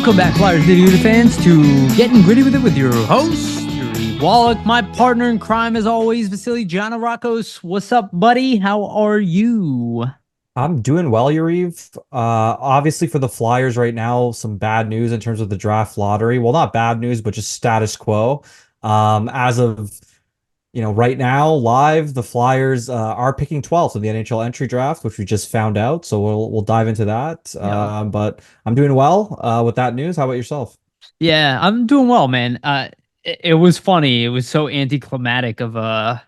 Welcome back, Flyers Nitty fans, to Getting Gritty with It with your host, Yariv Wolok, my partner in crime, as always, Vasili Gianarakos. What's up, buddy? How are you? I'm doing well, Yariv. Obviously for the Flyers right now, some bad news in terms of the draft lottery. Well, not bad news, but just status quo. As of right now, live, the Flyers are picking 12th in the NHL entry draft, which we just found out. So we'll dive into that. Yeah, But I'm doing well with that news. How about yourself? yeah, I'm doing well, man. It was funny. It was so anticlimactic of a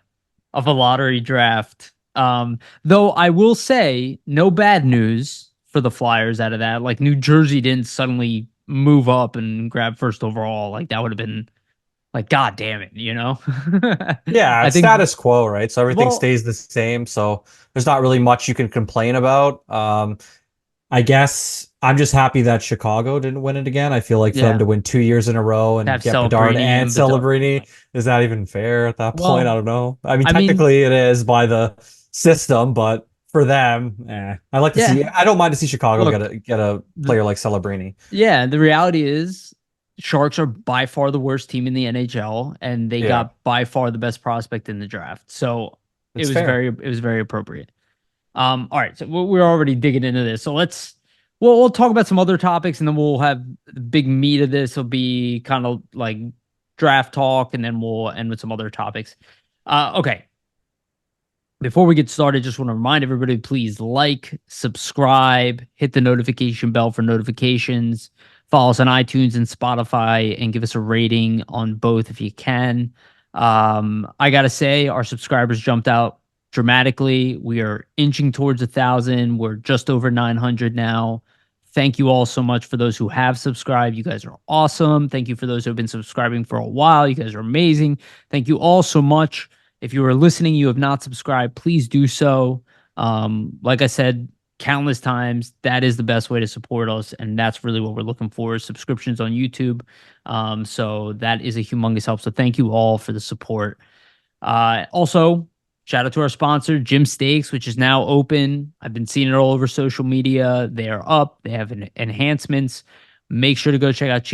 lottery draft. Though I will say, no bad news for the Flyers out of that. Like New Jersey didn't suddenly move up and grab first overall. Like that would have been like, God damn it, you know? Yeah, I it's think, status quo, right? So everything well, stays the same. So there's not really much you can complain about. I guess I'm just happy that Chicago didn't win it again. I feel like for them yeah, to win 2 years in a row to and have get Bedard Celebrini and and Bedard. Celebrini, is that even fair at that point? I Well, don't know. I mean, I mean, technically it is by the system, but for them, I like to see. yeah, I don't mind to see Chicago get look, a the, player like Celebrini. yeah, the reality is Sharks are by far the worst team in the NHL, and they Yeah, got by far the best prospect in the draft. So it's fair. it was very appropriate. All right, so we're already digging into this. So we'll talk about some other topics, and then we'll have the big meat of this will be kind of like draft talk, and then we'll end with some other topics. Okay. Before we get started, just want to remind everybody, please like, subscribe, hit the notification bell for notifications, follow us on iTunes and Spotify, and give us a rating on both if you can. I gotta say, our subscribers jumped out dramatically. We are inching towards 1,000. We're just over 900 now. Thank you all so much for those who have subscribed. You guys are awesome. Thank you for those who have been subscribing for a while. You guys are amazing. Thank you all so much. If you are listening, you have not subscribed, please do so. Like I said countless times, that is the best way to support us, and that's really what we're looking for: is subscriptions on YouTube. So that is a humongous help. So thank you all for the support. Also, shout out to our sponsor, Jim Steaks, which is now open. I've been seeing it all over social media. They are up. They have enhancements. Make sure to go check out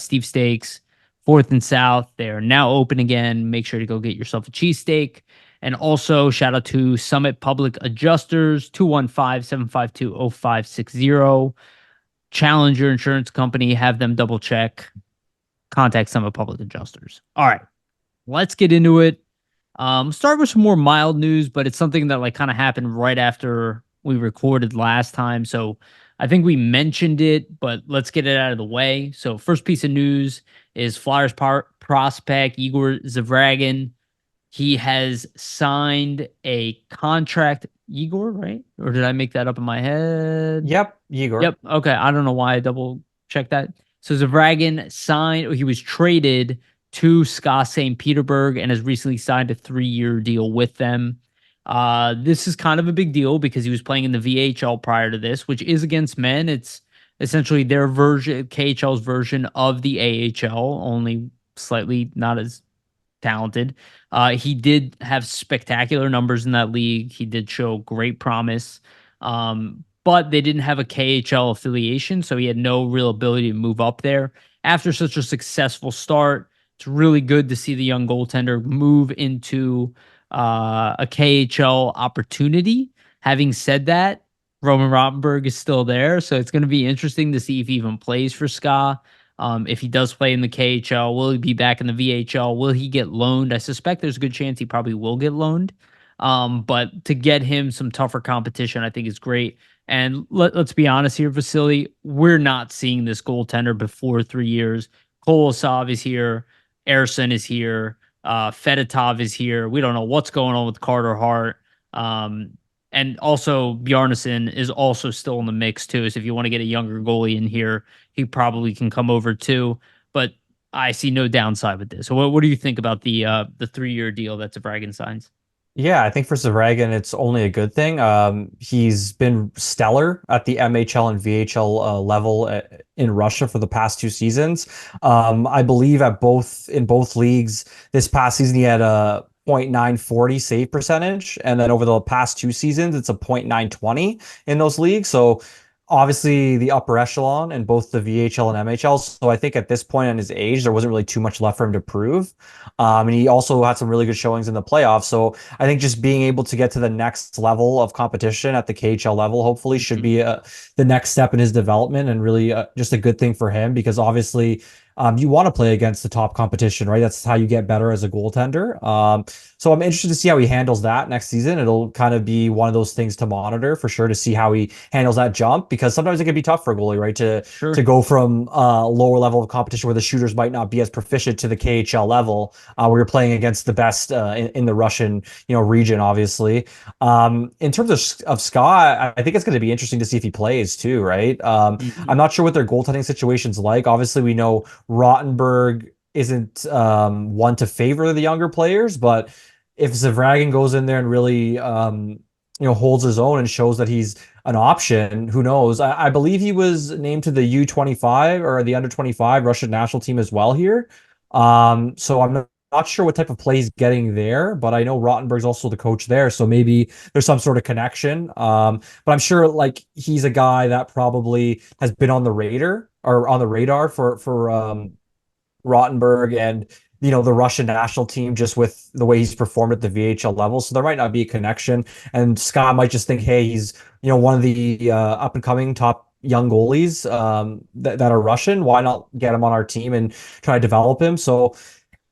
Steve Steaks. Fourth and South. They are now open again. Make sure to go get yourself a cheesesteak. And also, shout out to Summit Public Adjusters, 215-752-0560. Challenge your insurance company. Have them double check. Contact Summit Public Adjusters. All right, let's get into it. Start with some more mild news, but it's something that like kind of happened right after we recorded last time. So I think we mentioned it, but let's get it out of the way. So first piece of news is Flyers prospect Igor Zavragin. He has signed a contract. Igor, right? Or did I make that up in my head? Yep, Igor. Yep. Okay. I don't know why I double checked that. So Zavragin signed, he was traded to SKA St. Petersburg and has recently signed a 3-year deal with them. This is kind of a big deal because he was playing in the VHL prior to this, which is against men. It's essentially their version, KHL's version of the AHL, only slightly not as talented. He did have spectacular numbers in that league. He did show great promise. But they didn't have a KHL affiliation, so he had no real ability to move up there. After such a successful start, it's really good to see the young goaltender move into a KHL opportunity. Having said that, Roman Rottenberg is still there, so it's going to be interesting to see if he even plays for SKA. If he does play in the KHL, will he be back in the VHL? Will he get loaned? I suspect there's a good chance he probably will get loaned. But to get him some tougher competition, I think is great. And let's be honest here, Vasily, we're not seeing this goaltender before 3 years. Kolosov is here. Erson is here. Fedotov is here. We don't know what's going on with Carter Hart. And also Bjarnason is also still in the mix too. So if you want to get a younger goalie in here, he probably can come over too. But I see no downside with this. So what do you think about the 3-year deal that Zavragin signs? Yeah, I think for Zavragin, it's only a good thing. He's been stellar at the MHL and VHL level in Russia for the past 2 seasons. I believe in both leagues this past season he had a .940 save percentage, and then over the past 2 seasons it's a .920 in those leagues. So obviously the upper echelon in both the VHL and MHL. So I think at this point in his age, there wasn't really too much left for him to prove. And he also had some really good showings in the playoffs. So I think just being able to get to the next level of competition at the KHL level, hopefully, should Mhm. be the next step in his development, and really just a good thing for him, because obviously you want to play against the top competition, right? That's how you get better as a goaltender. So I'm interested to see how he handles that next season. It'll kind of be one of those things to monitor for sure, to see how he handles that jump, because sometimes it can be tough for a goalie, right? To Sure. go from lower level of competition where the shooters might not be as proficient to the KHL level, where you're playing against the best in the Russian, region, obviously. In terms of Scott, I think it's going to be interesting to see if he plays too, right? I'm Mhm. not sure what their goaltending situation's like. Obviously, we know Rottenberg isn't one to favor the younger players, but if Zavragin goes in there and really holds his own and shows that he's an option, who knows? I believe he was named to the U25 or the under 25 Russian national team as well here. So I'm not sure what type of play he's getting there, but I know Rottenberg's also the coach there, so maybe there's some sort of connection. But I'm sure like he's a guy that probably has been on the radar for Rottenberg and the Russian national team, just with the way he's performed at the VHL level. So there might not be a connection, and Scott might just think, hey, he's one of the up and coming top young goalies that are Russian. Why not get him on our team and try to develop him? So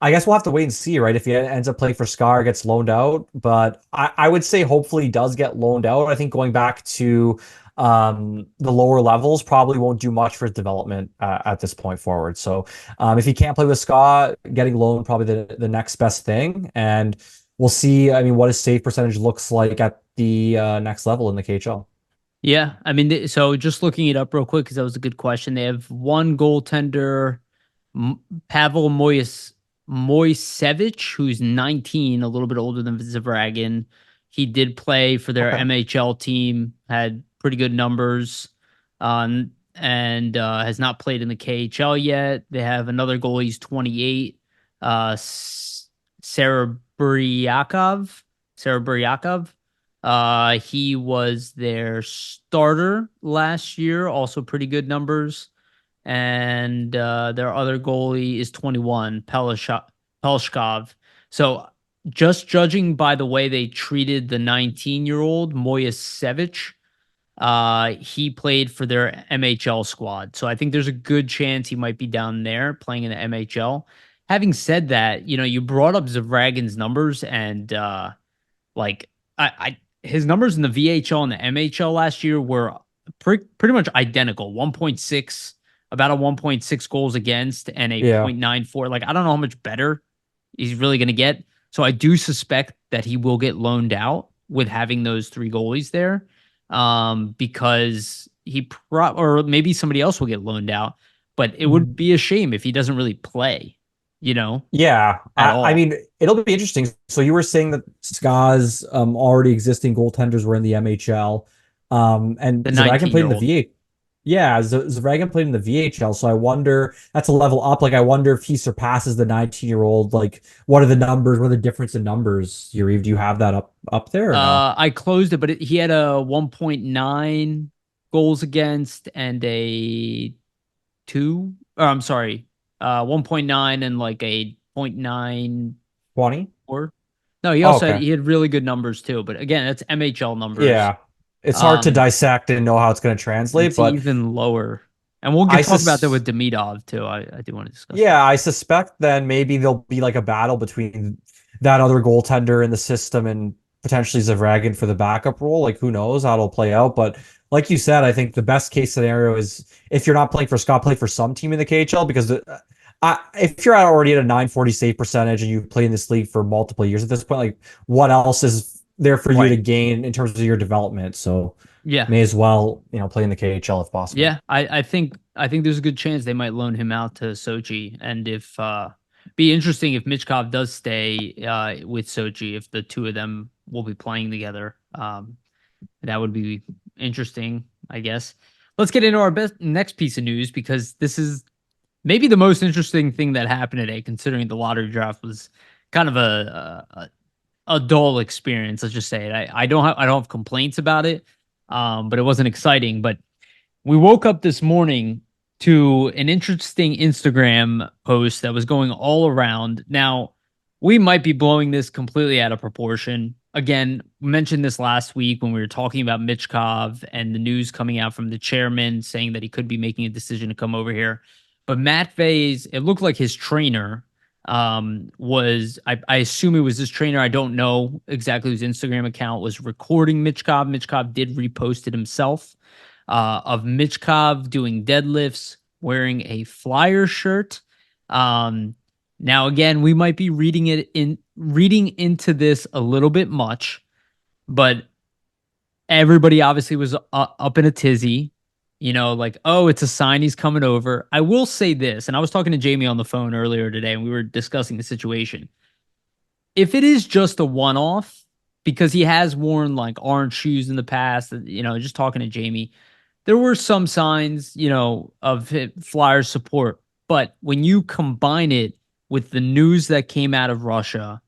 I guess we'll have to wait and see, right? If he ends up playing for Scar, gets loaned out. But I would say hopefully he does get loaned out. I think going back to the lower levels probably won't do much for his development at this point forward. So if he can't play with Scott, getting loaned probably the next best thing. And we'll see, I mean, what his save percentage looks like at the next level in the KHL. Yeah, I mean, so just looking it up real quick because that was a good question. They have one goaltender, M- Pavel Moisevich, who's 19, a little bit older than Zavragin. He did play for their Okay. MHL team, had pretty good numbers, and has not played in the KHL yet. They have another goalie, he's 28, Sarah Buryakov. Sarah Buryakov. He was their starter last year, also pretty good numbers. And their other goalie is 21, Pelshkov. So just judging by the way they treated the 19-year-old Moyasevich, he played for their MHL squad. So I think there's a good chance he might be down there playing in the MHL. Having said that, you brought up Zavragin's numbers, and like I his numbers in the VHL and the MHL last year were pretty much identical. 1.6, about a 1.6 goals against and a Yeah. 0.94. Like I don't know how much better he's really going to get. So I do suspect that he will get loaned out with having those three goalies there. Because or maybe somebody else will get loaned out, but it would be a shame if he doesn't really play, Yeah, at I all. mean, it'll be interesting. So you were saying that Ska's already existing goaltenders were in the MHL, and The Zavagan 19 played year in the old. VH. Yeah, Zavagan played in the VHL. So I wonder, that's a level up. Like I wonder if he surpasses the 19-year-old. Like, what are the numbers? What are the difference in numbers? Yariv, do you have that up there or no? I closed it, but he had a 1.9 goals against and a two. Or I'm sorry, 1.9 and like a 0.94. 20? No, he Oh, also okay. he had really good numbers too. But again, that's MHL numbers. Yeah. It's hard to Um, dissect and know how it's going to translate, it's but even lower, and we'll I get talk about that with sus Demidov too. I do want to discuss Yeah, that. I suspect then maybe there'll be like a battle between that other goaltender in the system and potentially Zavragin for the backup role. Like who knows how it'll play out. But like you said, I think the best case scenario is if you're not playing for Scott, play for some team in the KHL, because if you're already at a 940 save percentage and you've played in this league for multiple years at this point, like what else is there for you to Right. gain in terms of your development? So Yeah. may as well, play in the KHL if possible. Yeah, I think there's a good chance they might loan him out to Sochi, and if be interesting if Michkov does stay with Sochi, if the two of them will be playing together. That would be interesting, I guess. Let's get into our next piece of news because this is maybe the most interesting thing that happened today, considering the lottery draft was kind of a dull experience. Let's just say it. I don't have complaints about it, but it wasn't exciting. But we woke up this morning to an interesting Instagram post that was going all around. Now, we might be blowing this completely out of proportion. Again, mentioned this last week when we were talking about Michkov and the news coming out from the chairman saying that he could be making a decision to come over here. But Matt Vay's, it looked like his trainer was, I assume it was his trainer. I don't know exactly whose Instagram account was recording Michkov. Michkov did repost it himself of Michkov doing deadlifts, wearing a Flyer shirt. Um, Now, again, we might be reading into this a little bit much, but everybody obviously was up in a tizzy. Like, oh, it's a sign he's coming over. I will say this, and I was talking to Jamie on the phone earlier today, and we were discussing the situation. If it is just a one-off, because he has worn like orange shoes in the past, just talking to Jamie, there were some signs, of Flyers support. But when you combine it with the news that came out of Russia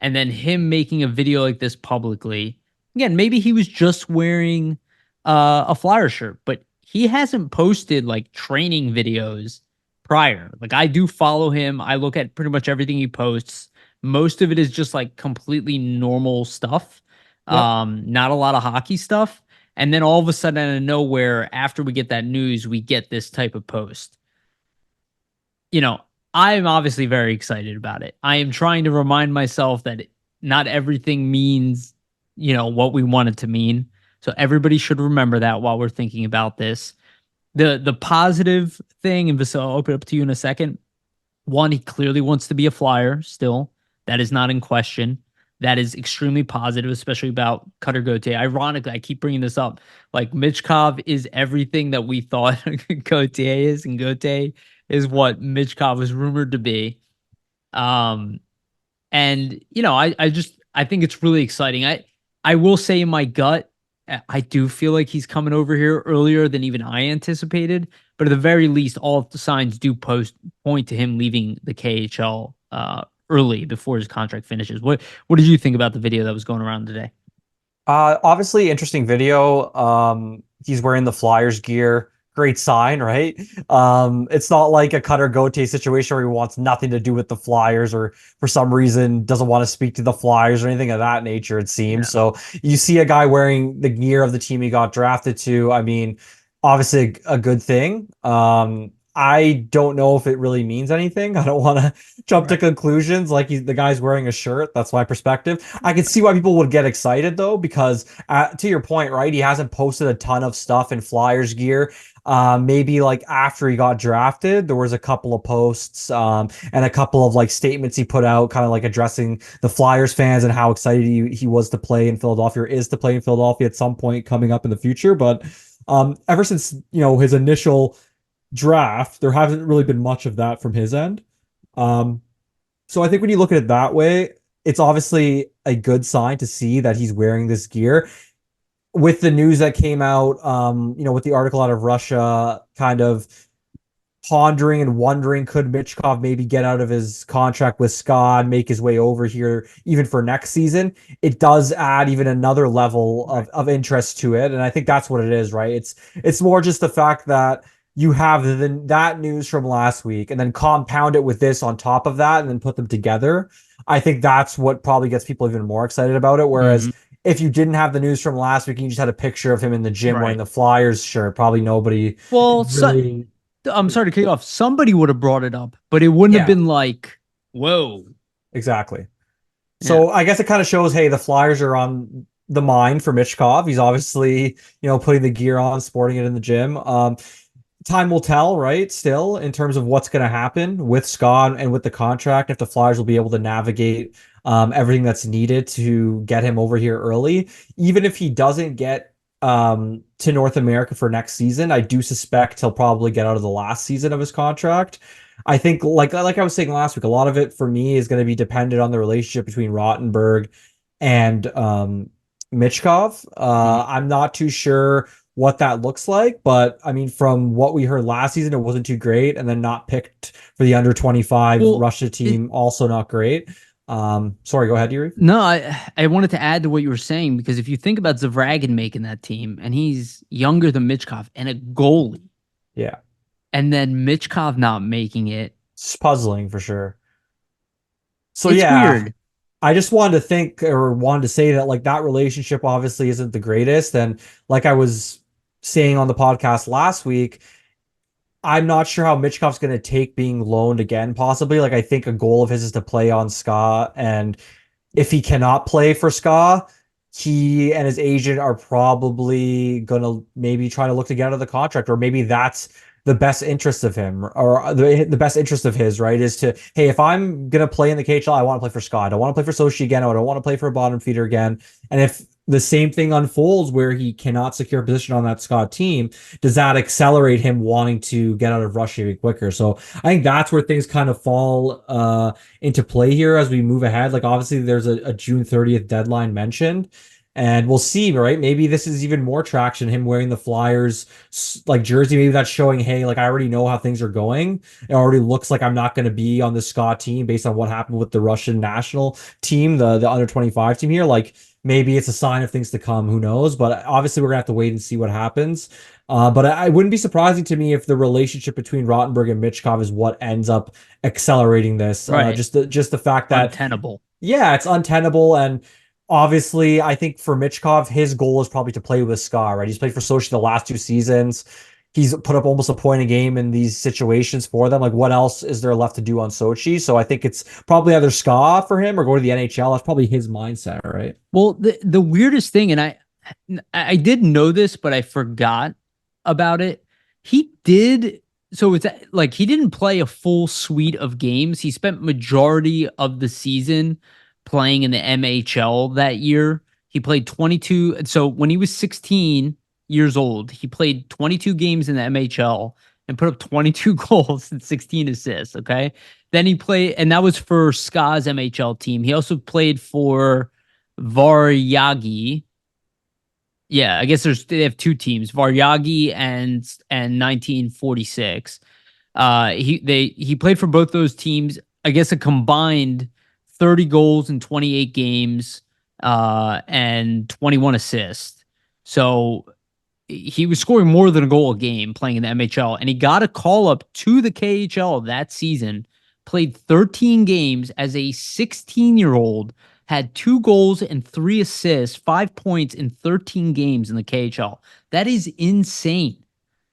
and then him making a video like this publicly, again, maybe he was just wearing a Flyer shirt, but he hasn't posted like training videos prior. Like, I do follow him. I look at pretty much everything he posts. Most of it is just like completely normal stuff. Yep. Not a lot of hockey stuff. And then all of a sudden, out of nowhere, after we get that news, we get this type of post. You know, I'm obviously very excited about it. I am trying to remind myself that not everything means, what we want it to mean. So everybody should remember that while we're thinking about this. The positive thing, and Vasili, I'll open it up to you in a second. One, he clearly wants to be a Flyer still. That is not in question. That is extremely positive, especially about Cutter Gauthier. Ironically, I keep bringing this up. Like, Michkov is everything that we thought Gauthier is, and Gauthier is what Michkov was rumored to be. Um, and I think it's really exciting. I will say in my gut, I do feel like he's coming over here earlier than even I anticipated. But at the very least, all the signs do point to him leaving the KHL early before his contract finishes. What did you think about the video that was going around today? Obviously interesting video. He's wearing the Flyers gear. Great sign, right? It's not like a Cutter Gauthier situation where he wants nothing to do with the Flyers or for some reason doesn't want to speak to the Flyers or anything of that nature, it seems. Yeah. So you see a guy wearing the gear of the team he got drafted to. I mean, obviously a good thing. I don't know if it really means anything. I don't want to jump to Right. conclusions like the guy's wearing a shirt. That's my perspective. I can see why people would get excited though, because to your point, right? He hasn't posted a ton of stuff in Flyers gear. Maybe like after he got drafted, there was a couple of posts and a couple of like statements he put out, kind of like addressing the Flyers fans and how excited he was to play in Philadelphia, or is to play in Philadelphia at some point coming up in the future. But ever since his initial draft, there hasn't really been much of that from his end. Um, so I think when you look at it that way, it's obviously a good sign to see that he's wearing this gear. With the news that came out, with the article out of Russia, kind of pondering and wondering, could Michkov maybe get out of his contract with SKA and make his way over here even for next season? It does add even another level of interest to it. And I think that's what it is, right? It's more just the fact that you have that news from last week and then compound it with this on top of that and then put them together. I think that's what probably gets people even more excited about it. Whereas Mhm. if you didn't have the news from last week and you just had a picture of him in the gym wearing Right. the Flyers shirt, probably nobody Well, really. I'm sorry to cut you off. Somebody would have brought it up, but it wouldn't have Yeah, been like, whoa. exactly. Yeah. So I guess it kind of shows, hey, the Flyers are on the mind for Michkov. He's obviously, putting the gear on, sporting it in the gym. Time will tell, right? Still, in terms of what's going to happen with Scott and with the contract, if the Flyers will be able to navigate everything that's needed to get him over here early. Even if he doesn't get to North America for next season, I do suspect he'll probably get out of the last season of his contract. I think, like I was saying last week, a lot of it for me is going to be dependent on the relationship between Rottenberg and Michkov. Mhm. I'm not too sure what that looks like, but I mean, from what we heard last season, it wasn't too great, and then not picked for the under 25 Well, Russia it, team, also not great. Sorry, go ahead, Yuri. No, I wanted to add to what you were saying because if you think about Zavragin making that team and he's younger than Michkov and a goalie, Yeah, and then Michkov not making it, it's puzzling for sure. So it's yeah, weird. I just wanted to think or wanted to say that like that relationship obviously isn't the greatest. And like I was saying on the podcast last week, I'm not sure how Michkov's going to take being loaned again, possibly. Like, I think a goal of his is to play on Ska. And if he cannot play for Ska, he and his agent are probably going to maybe try to look to get out of the contract, or maybe that's the best interest of him, or the best interest of his, right? Is to, hey, if I'm going to play in the KHL, I want to play for Ska. I don't want to play for Sochi again. I don't want to play for a bottom feeder again. And if the same thing unfolds where he cannot secure a position on that Scott team, does that accelerate him wanting to get out of Russia even quicker? So I think that's where things kind of fall into play here as we move ahead. Like obviously there's a June 30th deadline mentioned. And we'll see, right? Maybe this is even more traction, him wearing the Flyers like jersey. Maybe that's showing, hey, like I already know how things are going. It already looks like I'm not going to be on the Scott team based on what happened with the Russian national team, the under 25 team here. Like maybe it's a sign of things to come. Who knows? But obviously, we're gonna have to wait and see what happens. But I wouldn't be surprising to me if the relationship between Rottenberg and Michkov is what ends up accelerating this. Right. Just the fact that Untenable. yeah, it's untenable. And obviously, I think for Michkov, his goal is probably to play with Ska, right? He's played for Sochi the last 2 seasons. He's put up almost a point a game in these situations for them. Like, what else is there left to do on Sochi? So I think it's probably either Ska for him or go to the NHL. That's probably his mindset, right? Well, the weirdest thing, and I did know this, but I forgot about it. He did so it's like he didn't play a full suite of games. He spent majority of the season playing in the MHL that year. He played 22. So when he was 16 years old, he played 22 games in the MHL and put up 22 goals and 16 assists. Okay. Then he played, and that was for Ska's MHL team. He also played for Varyagi. Yeah, I guess they have two teams, Varyagi and 1946. He played for both those teams. I guess a combined 30 goals in 28 games, and 21 assists. So he was scoring more than a goal a game playing in the MHL, and he got a call up to the KHL that season. Played 13 games as a 16-year-old, had 2 goals and 3 assists, 5 points in 13 games in the KHL. That is insane.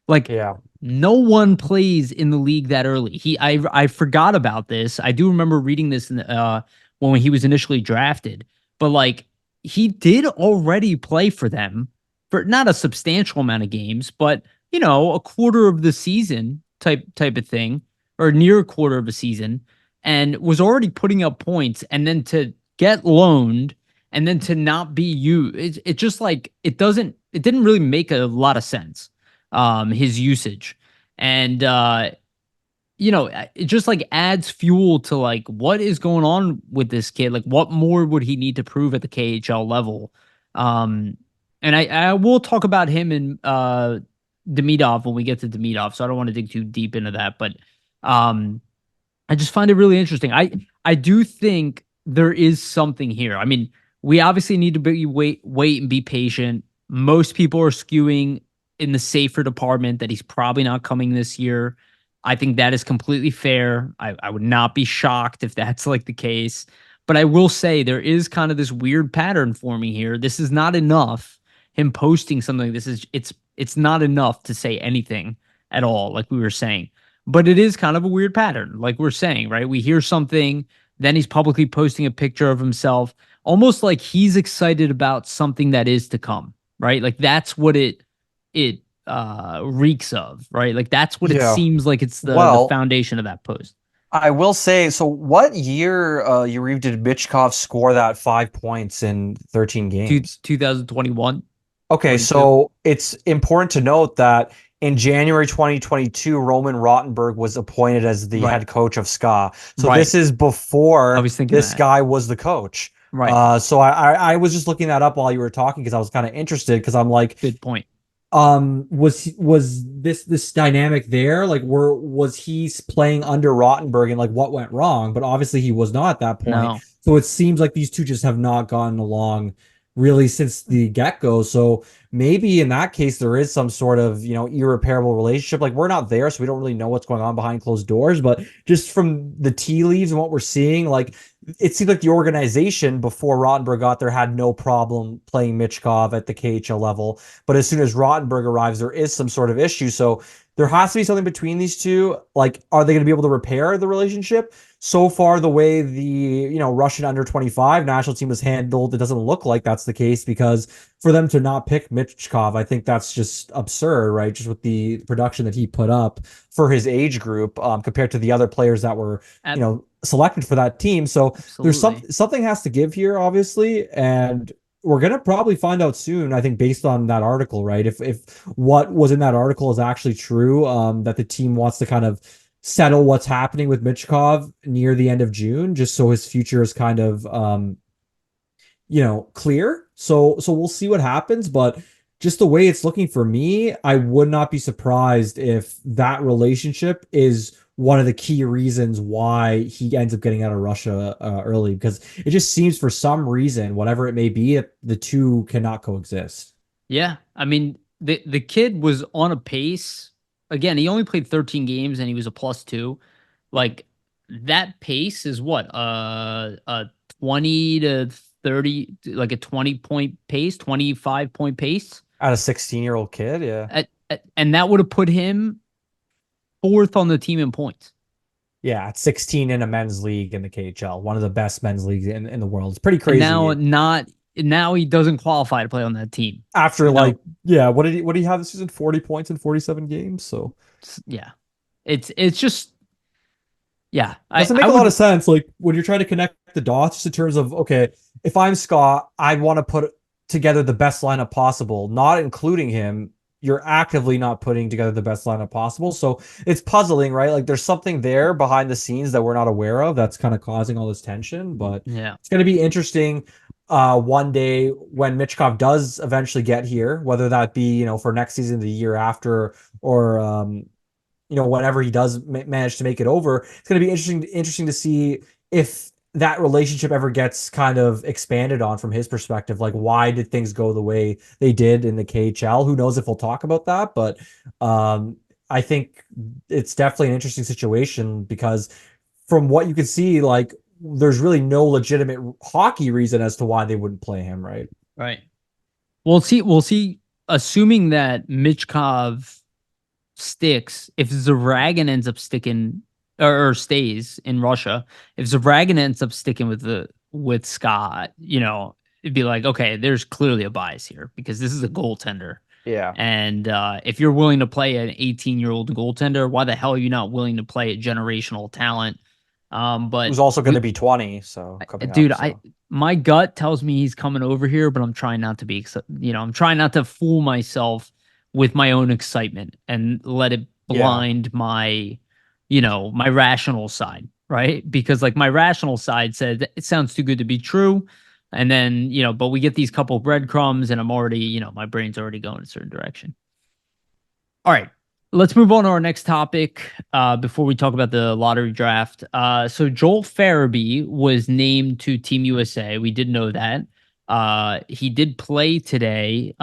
Like Yeah. no one plays in the league that early. I forgot about this. I do remember reading this when he was initially drafted, but like he did already play for them for not a substantial amount of games, but a quarter of the season type of thing, or near a quarter of a season, and was already putting up points, and then to get loaned and then to not be you, it just like it didn't really make a lot of sense, his usage. And it just like adds fuel to like what is going on with this kid. Like what more would he need to prove at the KHL level? um and I will talk about him and Demidov when we get to Demidov, so I don't want to dig too deep into that, but um I just find it really interesting. I do think there is something here. I mean, we obviously need to wait and be patient. Most people are skewing in the safer department that he's probably not coming this year. I think that is completely fair. I would not be shocked if that's like the case. But I will say there is kind of this weird pattern forming here. This is not enough. Him posting something, it's not enough to say anything at all, like we were saying. But it is kind of a weird pattern, like we're saying, right? We hear something, then he's publicly posting a picture of himself, almost like he's excited about something that is to come, right? Like that's what it reeks of, right? Like that's what it Yeah. seems like. It's the Well, foundation of that post. I will say, so what year, Yariv, did Michkov score that 5 points in 13 games? 2021, Okay, 22. so it's important to note that in January 2022, Roman Rottenberg was appointed as the Right, head coach of SKA. So right. this is I before was thinking this that. guy was the coach. Right. So I was just looking that up while you were talking because I was kind of interested because I'm like, Good point. was this dynamic there? Like, was he playing under Rottenberg and like what went wrong? But obviously he was not at that point. No. So it seems like these two just have not gotten along really since the get-go. So maybe in that case, there is some sort of, irreparable relationship. Like we're not there, so we don't really know what's going on behind closed doors. But just from the tea leaves and what we're seeing, like it seems like the organization before Rottenberg got there had no problem playing Michkov at the KHL level. But as soon as Rottenberg arrives, there is some sort of issue. So there has to be something between these two. Like, are they going to be able to repair the relationship? So far, the way the Russian under 25 national team was handled, it doesn't look like that's the case, because for them to not pick Michkov, I think that's just absurd, right? Just with the production that he put up for his age group, compared to the other players that were selected for that team. So there's Absolutely. something has to give here, obviously, and we're gonna probably find out soon. I think based on that article, right? If what was in that article is actually true, that the team wants to kind of settle what's happening with Michkov near the end of June, just so his future is kind of clear. So we'll see what happens, but just the way it's looking for me, I would not be surprised if that relationship is one of the key reasons why he ends up getting out of Russia early, because it just seems for some reason, whatever it may be, the two cannot coexist. Yeah. I mean, the kid was on a pace. Again, he only played 13 games and he was a +2. Like that pace is what? A 20 to 30, like a 20-point pace, 25-point pace. At a 16-year-old kid, yeah. And that would have put him fourth on the team in points. Yeah, at 16 in a men's league in the KHL, one of the best men's leagues in the world. It's pretty And now crazy. now he doesn't qualify to play on that team. After You know, like, yeah, what did he have this season? 40 points in 47 games. So yeah. It's just yeah. doesn't I make a lot would of sense. Like when you're trying to connect the dots, just in terms of, okay, if I'm Scott, I'd want to put together the best lineup possible, not including him. You're actively not putting together the best lineup possible. So it's puzzling, right? Like there's something there behind the scenes that we're not aware of that's kind of causing all this tension. But yeah. it's going to be interesting one day when Michkov does eventually get here, whether that be, for next season, the year after, or whenever he does manage to make it over. It's going to be interesting to see if that relationship ever gets kind of expanded on from his perspective. Like, why did things go the way they did in the KHL? Who knows if we'll talk about that? But I think it's definitely an interesting situation, because from what you can see, like, there's really no legitimate hockey reason as to why they wouldn't play him, right? Right. We'll see. We'll see. Assuming that Michkov sticks, if Zavragin ends up sticking or stays in Russia, if Zavragin ends up sticking with Scott, it'd be like, okay, there's clearly a bias here because this is a goaltender. Yeah. And if you're willing to play an 18-year-old goaltender, why the hell are you not willing to play a generational talent? But Who's also going to be 20, so coming dude, up. So my gut tells me he's coming over here, but I'm trying not to be, I'm trying not to fool myself with my own excitement and let it yeah. blind my rational side, right? Because like my rational side said it sounds too good to be true. And then, but we get these couple breadcrumbs and I'm already, my brain's already going a certain direction. All right. Let's move on to our next topic before we talk about the lottery draft. So Joel Farabee was named to Team USA. We did know that. He did play today.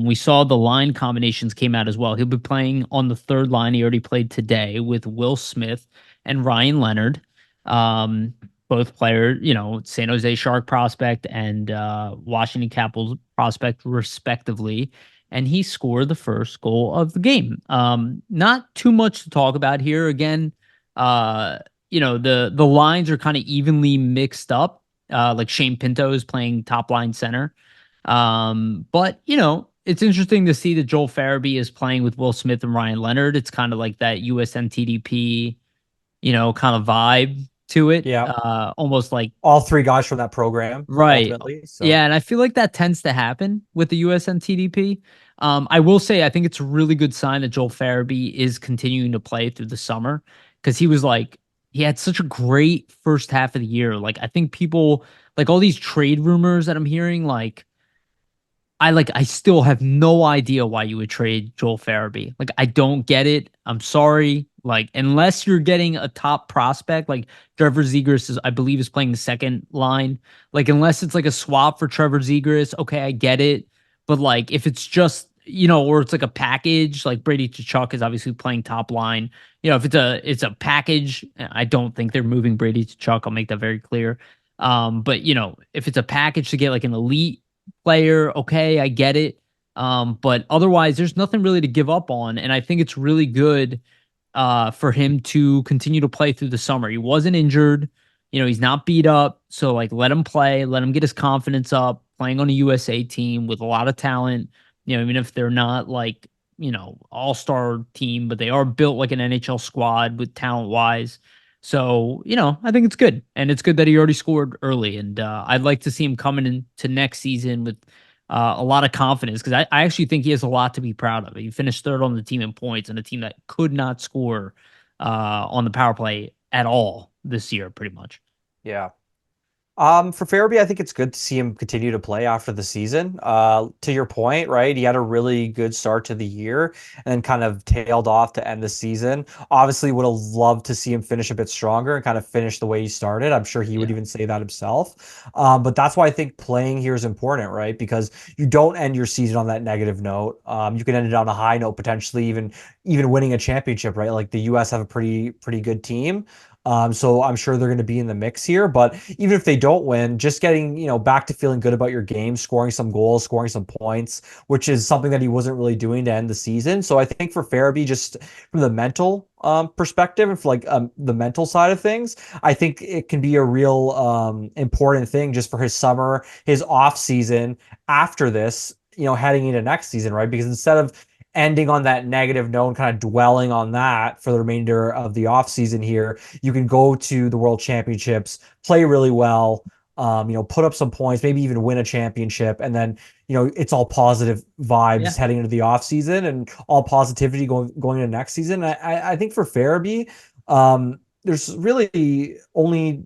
We saw the line combinations came out as well. He'll be playing on the third line. He already played today with Will Smith and Ryan Leonard. Both players, San Jose Shark prospect and Washington Capitals prospect, respectively, and he scored the first goal of the game. Not too much to talk about here. Again, the lines are kind of evenly mixed up. Like Shane Pinto is playing top line center. But it's interesting to see that Joel Farabee is playing with Will Smith and Ryan Leonard. It's kind of like that USNTDP, kind of vibe to it. Yeah. Almost like All three guys from that program, right. ultimately. So Yeah, and I feel like that tends to happen with the USNTDP. I will say I think it's a really good sign that Joel Farabee is continuing to play through the summer because he had such a great first half of the year. Like I think people like all these trade rumors that I'm hearing, like I still have no idea why you would trade Joel Farabee. Like I don't get it. I'm sorry. Like unless you're getting a top prospect, like Trevor Zegras is, I believe, is playing the second line. Like unless it's like a swap for Trevor Zegras, okay, I get it. But like if it's just or it's like a package, like Brady Tkachuk is obviously playing top line. If it's a package, I don't think they're moving Brady Tkachuk. I'll make that very clear. But if it's a package to get like an elite player, okay, I get it. But otherwise, there's nothing really to give up on, and I think it's really good for him to continue to play through the summer. He wasn't injured, he's not beat up, so like let him play, let him get his confidence up, playing on a USA team with a lot of talent. Even if they're not like all-star team, but they are built like an NHL squad with talent wise. So, I think it's good. And it's good that he already scored early. And I'd like to see him coming into next season with a lot of confidence because I actually think he has a lot to be proud of. He finished third on the team in points and a team that could not score on the power play at all this year, pretty much. Yeah. For Farabee, I think it's good to see him continue to play after the season. To your point, right? He had a really good start to the year and then kind of tailed off to end the season. Obviously, would have loved to see him finish a bit stronger and kind of finish the way he started. I'm sure he would Yeah. even say that himself. But that's why I think playing here is important, right? Because you don't end your season on that negative note. You can end it on a high note, potentially even winning a championship, right? Like the U.S. have a pretty good team. So I'm sure they're going to be in the mix here. But even if they don't win, just getting, back to feeling good about your game, scoring some goals, scoring some points, which is something that he wasn't really doing to end the season. So I think for Farabee, just from the mental perspective and for like the mental side of things, I think it can be a real important thing just for his summer, his off season after this, heading into next season, right? Because instead of ending on that negative note and kind of dwelling on that for the remainder of the offseason here, you can go to the World Championships, play really well, put up some points, maybe even win a championship, and then it's all positive vibes Yeah. heading into the offseason and all positivity going into next season. I think for Farabee, there's really only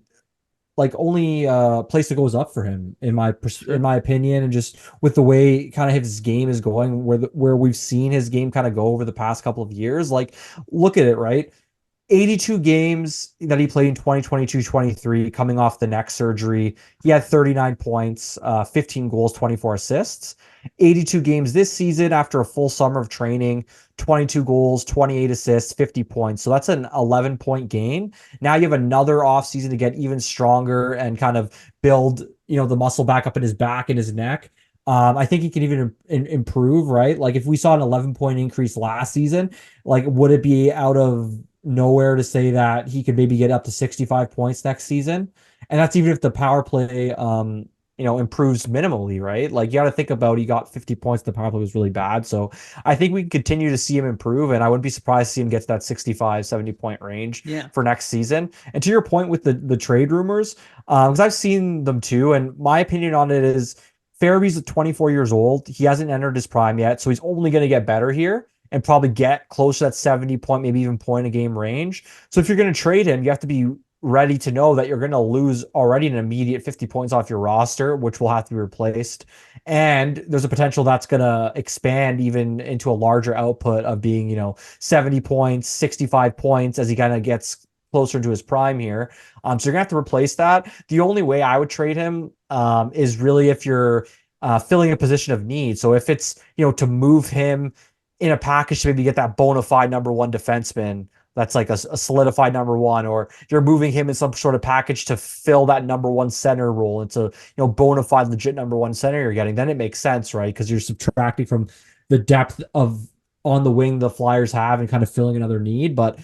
place that goes up for him Sure. in my opinion, and just with the way kind of his game is going, where we've seen his game kind of go over the past couple of years. Like, look at it, right? 82 games that he played in 2022-23, coming off the neck surgery. He had 39 points, 15 goals, 24 assists. 82 games this season after a full summer of training, 22 goals, 28 assists, 50 points. So that's an 11-point gain. Now you have another offseason to get even stronger and kind of build, the muscle back up in his back and his neck. I think he can even improve, right? Like if we saw an 11-point increase last season, like would it be out of nowhere to say that he could maybe get up to 65 points next season? And that's even if the power play improves minimally, right? Like you got to think about he got 50 points, the power play was really bad. So I think we continue to see him improve, and I wouldn't be surprised to see him get to that 65, 70-point range Yeah. for next season. And to your point with the trade rumors, because I've seen them too, and my opinion on it is Farabee's 24 years old. He hasn't entered his prime yet, so he's only going to get better here and probably get close to that 70-point, maybe even point a game range. So if you're going to trade him, you have to be ready to know that you're going to lose already an immediate 50 points off your roster, which will have to be replaced. And there's a potential that's going to expand even into a larger output of being, 70 points, 65 points as he kind of gets closer to his prime here. So you're going to have to replace that. The only way I would trade him is really if you're filling a position of need. So if it's, to move him in a package to maybe get that bona fide number one defenseman that's like a solidified number one, or you're moving him in some sort of package to fill that number one center role into, bona fide legit number one center you're getting, then it makes sense, right? Because you're subtracting from the depth of on the wing the Flyers have and kind of filling another need. But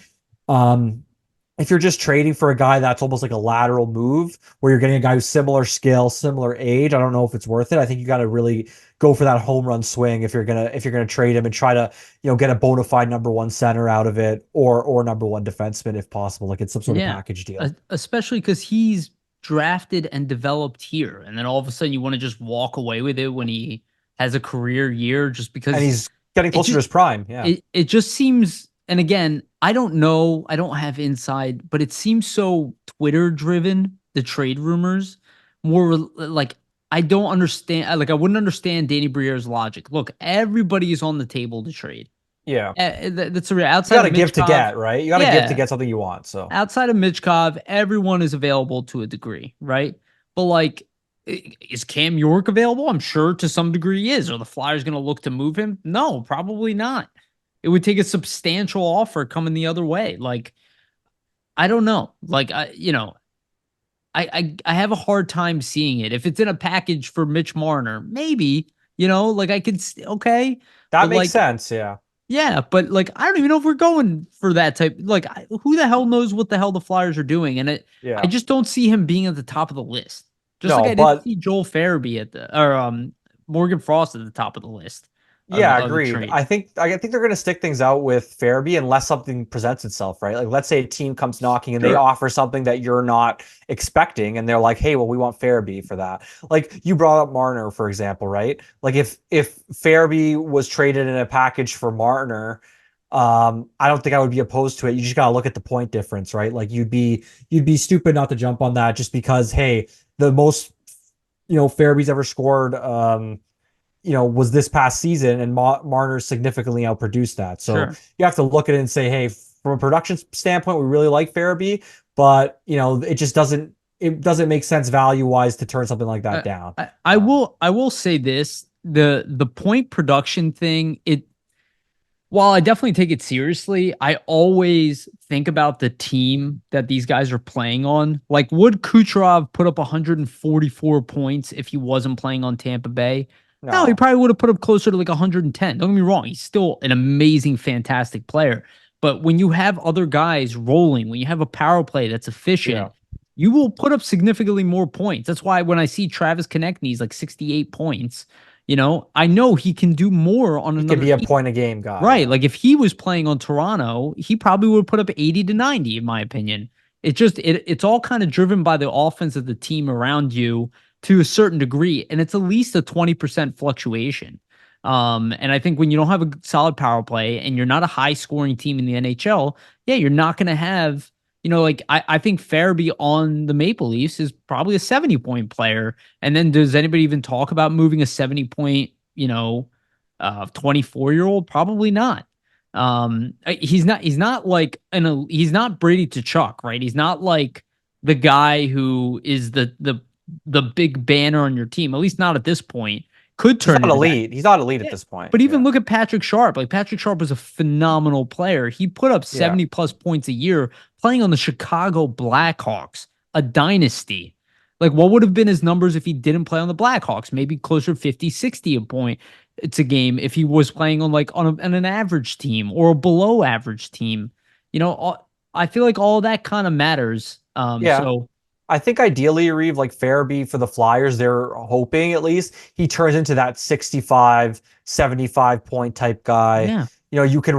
if you're just trading for a guy that's almost like a lateral move where you're getting a guy who's similar skill, similar age, I don't know if it's worth it. I think you got to really go for that home run swing if you're gonna trade him and try to get a bona fide number one center out of it, or number one defenseman if possible. Like it's some sort of Yeah. package deal. Especially because he's drafted and developed here. And then all of a sudden you want to just walk away with it when he has a career year just And because he's getting closer to his prime. Yeah. it just seems, and again, I don't know, I don't have inside, but it seems so Twitter driven, the trade rumors, more like I don't understand. Like, I wouldn't understand Danny Briere's logic. Look, everybody is on the table to trade. Yeah. That's a real You outside got of to give to Michkov. get, right? You got to give to Yeah, get something you want. So outside of Michkov, everyone is available to a degree, right? But like, is Cam York available? I'm sure to some degree he is. Are the Flyers going to look to move him? No, probably not. It would take a substantial offer coming the other way. Like, I don't know. Like, I have a hard time seeing it. If it's in a package for Mitch Marner, maybe, like I could, okay. that But makes like, sense. Yeah. yeah, but like, I don't even know if we're going for that type. Like, who the hell knows what the hell the Flyers are doing? And I Yeah. just don't see him being at the top of the list. Just like No, I didn't but see Joel Farabee or Morgan Frost at the top of the list yeah, of the agreed. trade. I think they're going to stick things out with Farabee unless something presents itself, right? Like let's say a team comes knocking and they Sure. offer something that you're not expecting and they're like, "Hey, well, we want Farabee for that." Like you brought up Marner, for example, right? Like if Farabee was traded in a package for Marner, I don't think I would be opposed to it. You just got to look at the point difference, right? Like you'd be stupid not to jump on that just because, hey, the most Farabee's ever scored was this past season, and Marner significantly outproduced that. So Sure. you have to look at it and say, hey, from a production standpoint, we really like Farabee, but it just doesn't make sense value wise to turn something like that down. I will say this, the point production thing, while I definitely take it seriously, I always think about the team that these guys are playing on. Like, would Kucherov put up 144 points if he wasn't playing on Tampa Bay? No, he No, probably would have put up closer to like 110. Don't get me wrong, he's still an amazing, fantastic player. But when you have other guys rolling, when you have a power play that's yeah, efficient, you will put up significantly more points. That's why when I see Travis Konechny's like 68 points, I know he can do more on he could another be a team. point a game guy. Right. Yeah, Like if he was playing on Toronto, he probably would put up 80 to 90, in my opinion. It's all kind of driven by the offense of the team around you to a certain degree. And it's at least a 20% fluctuation. And I think when you don't have a solid power play and you're not a high scoring team in the NHL, yeah, you're not going to have, like I think Farabee on the Maple Leafs is probably a 70-point player. And then does anybody even talk about moving a 70-point, 24-year-old? Probably not. He's not like he's not Brady Tkachuk, right? He's not like the guy who is the big banner on your team, at least not at this point. Could he's turn not into that. elite. He's not elite at Yeah. this point. But even Yeah, look at Patrick Sharp. Like Patrick Sharp was a phenomenal player. He put up yeah. 70 plus points a year playing on the Chicago Blackhawks, a dynasty. Like what would have been his numbers if he didn't play on the Blackhawks? Maybe closer to 50, 60 a point. It's a game if he was playing on like on an average team or a below average team. I feel like all that kind of matters. Yeah. So I think ideally, Reeve, like Farabee for the Flyers, they're hoping at least he turns into that 65, 75 point type guy. yeah, You can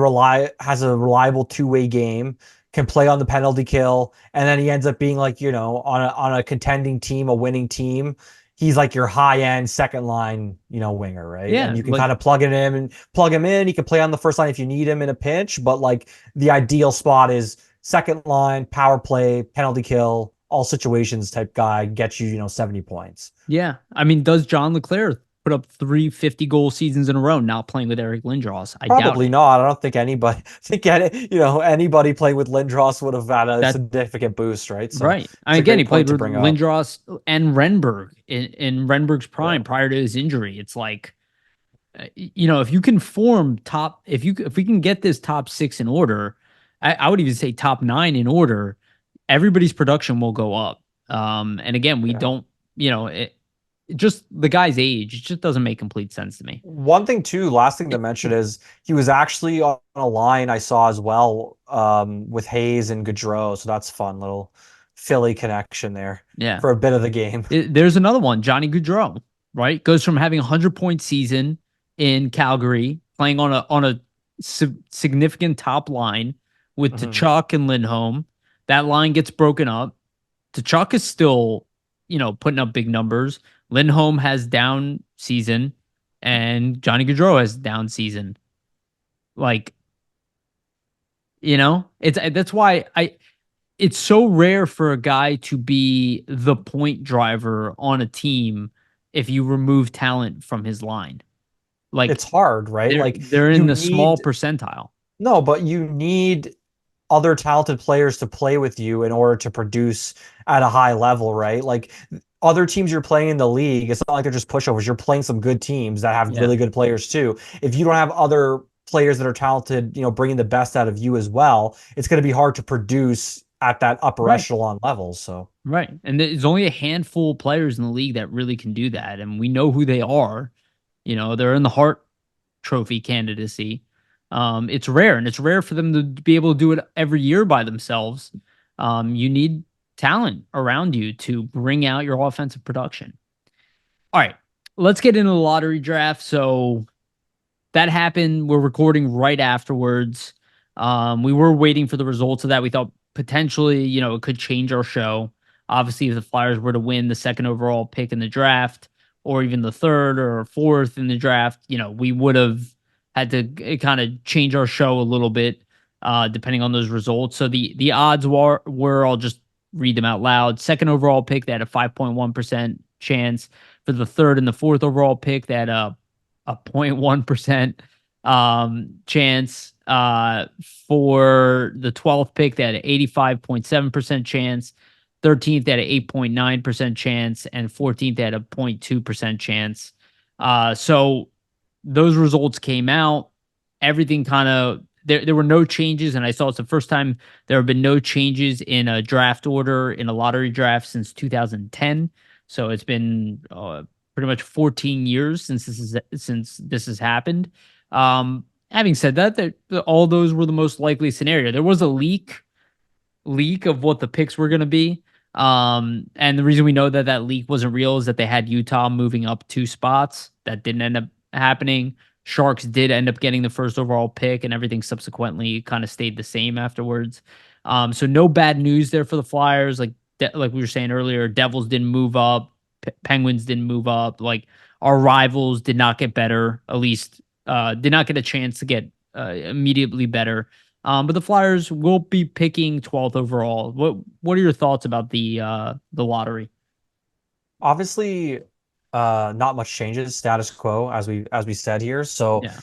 has a reliable two-way game, can play on the penalty kill, and then he ends up being like, on a contending team, a winning team. He's like your high-end second line, winger, right? yeah, And you can like kind of plug him in. He can play on the first line if you need him in a pinch, but like the ideal spot is second line, power play, penalty kill, all situations type guy, gets you, 70 points. yeah. I mean, does John LeClaire put up 350-goal seasons in a row not playing with Eric Lindros? I doubt Probably it. not. I don't think anybody anybody playing with Lindros would have had a That significant boost, right? So right. it's a Again, he great played point to with bring up. Lindros and Renberg in Renberg's Yeah. prime prior to his injury. It's like, if you can if we can get this top six in order, I would even say top nine in order, everybody's production will go up. And again, we Yeah. don't, just the guy's age, it just doesn't make complete sense to me. One thing too, last thing to mention is he was actually on a line I saw as well, with Hayes and Gaudreau. So that's fun little Philly connection there Yeah. for a bit of the game. There's another one, Johnny Gaudreau, right? Goes from having a 100-point season in Calgary, playing on a significant top line with Mhm. Tkachuk and Lindholm. That line gets broken up. Tkachuk is still, putting up big numbers. Lindholm has down season, and Johnny Gaudreau has down season. Like, it's that's why it's so rare for a guy to be the point driver on a team if you remove talent from his line. Like It's hard, right? they're in You the small need percentile. no, but you need other talented players to play with you in order to produce at a high level, right? Like other teams you're playing in the league, it's not like they're just pushovers. You're playing some good teams that have Yeah. really good players too. If you don't have other players that are talented, bringing the best out of you as well, it's going to be hard to produce at that upper Right. echelon level. So, Right. And there's only a handful of players in the league that really can do that. And we know who they are. They're in the Hart Trophy candidacy. It's rare, and it's rare for them to be able to do it every year by themselves. You need talent around you to bring out your offensive production. All right, let's get into the lottery draft. So that happened. We're recording right afterwards. We were waiting for the results of that. We thought potentially, it could change our show. Obviously, if the Flyers were to win the second overall pick in the draft, or even the third or fourth in the draft, we would have had to kind of change our show a little bit, depending on those results. So the odds were I'll just read them out loud. Second overall pick, they had a 5.1% chance. For the third and the fourth overall pick, they had a 0.1% chance. For the 12th pick, they had an 85.7% chance. 13th, they had an 8.9% chance. And 14th, they had a 0.2% chance. So those results came out. Everything kind of, there were no changes. And I saw it's the first time there have been no changes in a draft order in a lottery draft since 2010. So it's been pretty much 14 years since this has happened. Having said that, all those were the most likely scenario. There was a leak of what the picks were going to be. And the reason we know that leak wasn't real is that they had Utah moving up 2 spots. That didn't end up happening. Sharks did end up getting the first overall pick, and everything subsequently kind of stayed the same afterwards. So no bad news there for the Flyers. Like we were saying earlier, Devils didn't move up, Penguins didn't move up. Like our rivals did not get better, at least did not get a chance to get immediately better. But the Flyers will be picking 12th overall. What are your thoughts about the lottery? obviously, not much changes, status quo as we said here. So Yeah.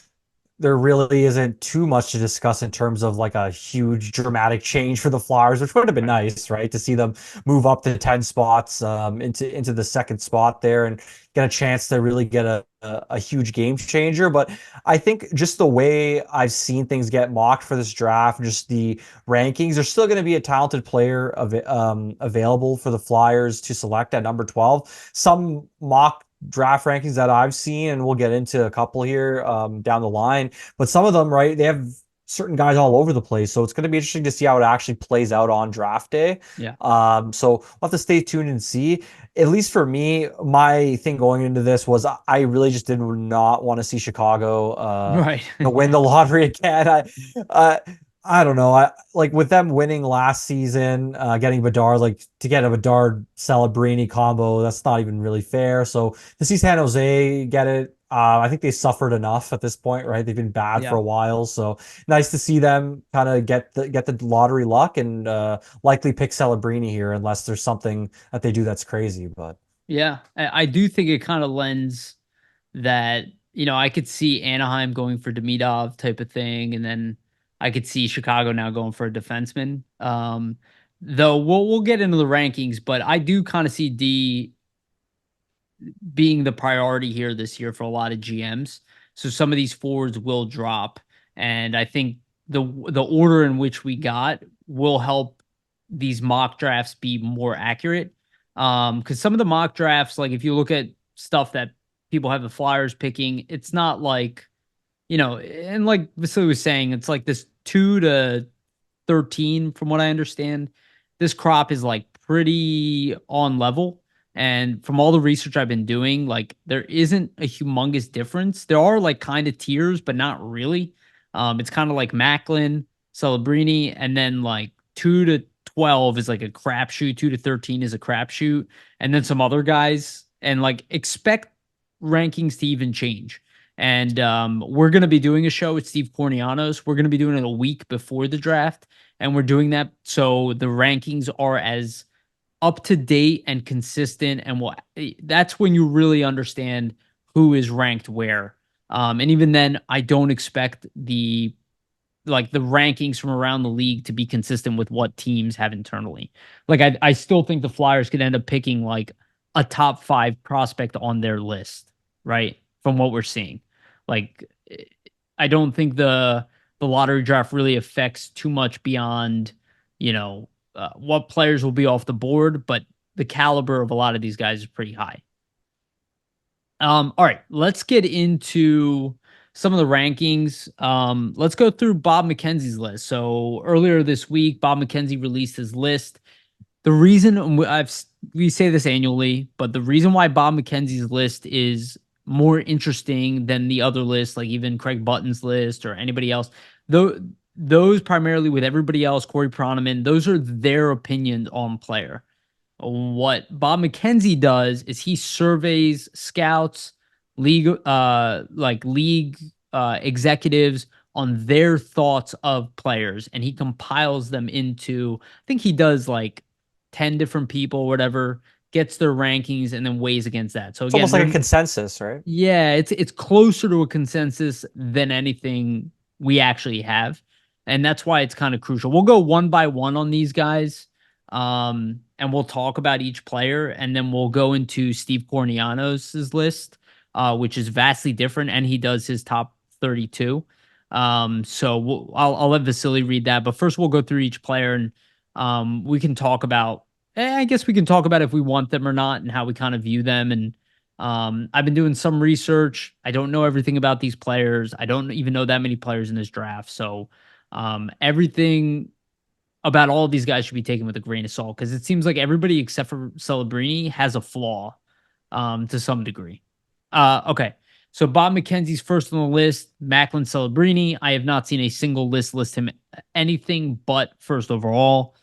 there really isn't too much to discuss in terms of like a huge dramatic change for the Flyers, which would have been Right. nice, right? To see them move up to 10 spots into the second spot there and get a chance to really get a huge game changer. But I think just the way I've seen things get mocked for this draft, just the rankings, there's still going to be a talented player available for the Flyers to select at number 12. Some mock draft rankings that I've seen, and we'll get into a couple here down the line. But some of them, right, they have certain guys all over the place. So it's going to be interesting to see how it actually plays out on draft day. Yeah. So we'll have to stay tuned and see. At least for me, my thing going into this was I really just did not want to see Chicago Right. win the lottery again. I don't know. I like with them winning last season, getting Bedard, like to get a Bedard Celebrini combo, that's not even really fair. So to see San Jose get it, I think they suffered enough at this point, right? They've been bad for Yeah. a while, so nice to see them kind of get the lottery luck and likely pick Celebrini here, unless there's something that they do that's crazy. But Yeah. I do think it kind of lends that, I could see Anaheim going for Demidov type of thing, and then I could see Chicago now going for a defenseman. Though we'll get into the rankings, but I do kind of see D being the priority here this year for a lot of GMs. So some of these forwards will drop, and I think the order in which we got will help these mock drafts be more accurate. Because some of the mock drafts, like if you look at stuff that people have the Flyers picking, it's not like, and like Vasili was saying, it's like this 2 to 13, from what I understand. This crop is like pretty on level. And from all the research I've been doing, like there isn't a humongous difference. There are like kind of tiers, but not really. It's kind of like Macklin, Celebrini, and then like 2 to 12 is like a crapshoot. 2 to 13 is a crapshoot. And then some other guys. And like expect rankings to even change. And we're going to be doing a show with Steve Cornianos. We're going to be doing it a week before the draft. And we're doing that so the rankings are as up to date and consistent, and that's when you really understand who is ranked where. And even then, I don't expect the rankings from around the league to be consistent with what teams have internally. Like I still think the Flyers could end up picking like a top 5 prospect on their list, right? From what we're seeing. Like I don't think the lottery draft really affects too much beyond, what players will be off the board, but the caliber of a lot of these guys is pretty high. All right, let's get into some of the rankings. Let's go through Bob McKenzie's list. So earlier this week, Bob McKenzie released his list. The reason we say this annually, but the reason why Bob McKenzie's list is more interesting than the other lists, like even Craig Button's list or anybody else, though those primarily with everybody else, Corey Proneman, those are their opinions on player. What Bob McKenzie does is he surveys scouts, league executives on their thoughts of players, and he compiles them into, I think he does like 10 different people, whatever, gets their rankings and then weighs against that. So It's again, almost like a consensus, right? yeah, it's closer to a consensus than anything we actually have. And that's why it's kind of crucial. We'll go one by one on these guys. And we'll talk about each player, and then we'll go into Steve Cornianos' list, which is vastly different, and he does his top 32. So I'll let Vasili read that, but first we'll go through each player, and we can talk about. I guess we can talk about if we want them or not, and how we kind of view them. And I've been doing some research. I don't know everything about these players. I don't even know that many players in this draft. So everything about all of these guys should be taken with a grain of salt, because it seems like everybody except for Celebrini has a flaw to some degree. Okay. So Bob McKenzie's first on the list, Macklin Celebrini. I have not seen a single list him anything but first overall.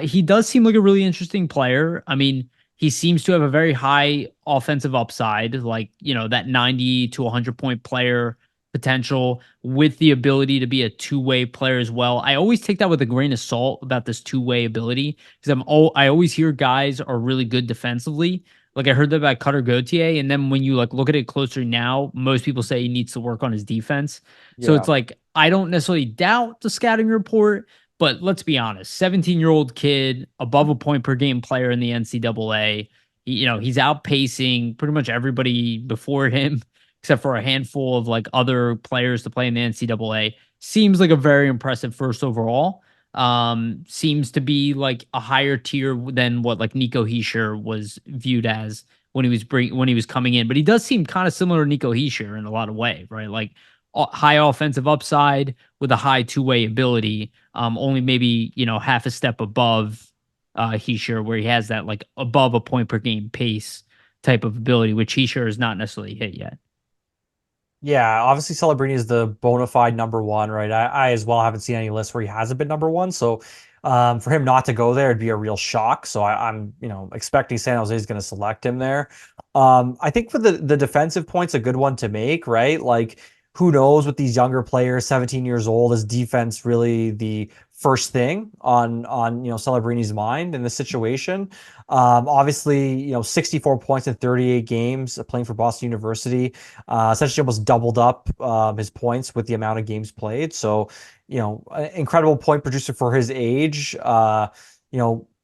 He does seem like a really interesting player. I mean, he seems to have a very high offensive upside, like, that 90 to 100 point player potential with the ability to be a two-way player as well. I always take that with a grain of salt about this two-way ability, because I always hear guys are really good defensively. Like I heard that about Cutter Gauthier, and then when you look at it closer now, most people say he needs to work on his defense. So it's like I don't necessarily doubt the scouting report, but let's be honest, 17-year-old kid, above a point per game player in the NCAA. He's outpacing pretty much everybody before him, except for a handful of other players to play in the NCAA. Seems like a very impressive first overall. Seems to be like a higher tier than what Nico Hischier was viewed as when he was coming in. But he does seem kind of similar to Nico Hischier in a lot of ways, right? Like high offensive upside with a high two-way ability. Only maybe half a step above Hischier, where he has that above a point per game pace type of ability, which Hischier has not necessarily hit yet. Yeah, obviously Celebrini is the bona fide number one, right? I as well haven't seen any lists where he hasn't been number one. So for him not to go there, it'd be a real shock. So I'm expecting San Jose is going to select him there. I think for the defensive point's a good one to make, right? Like, who knows with these younger players, 17 years old, is defense really the first thing on Celebrini's mind in the situation? Obviously, 64 points in 38 games playing for Boston University, essentially almost doubled up his points with the amount of games played. So, incredible point producer for his age.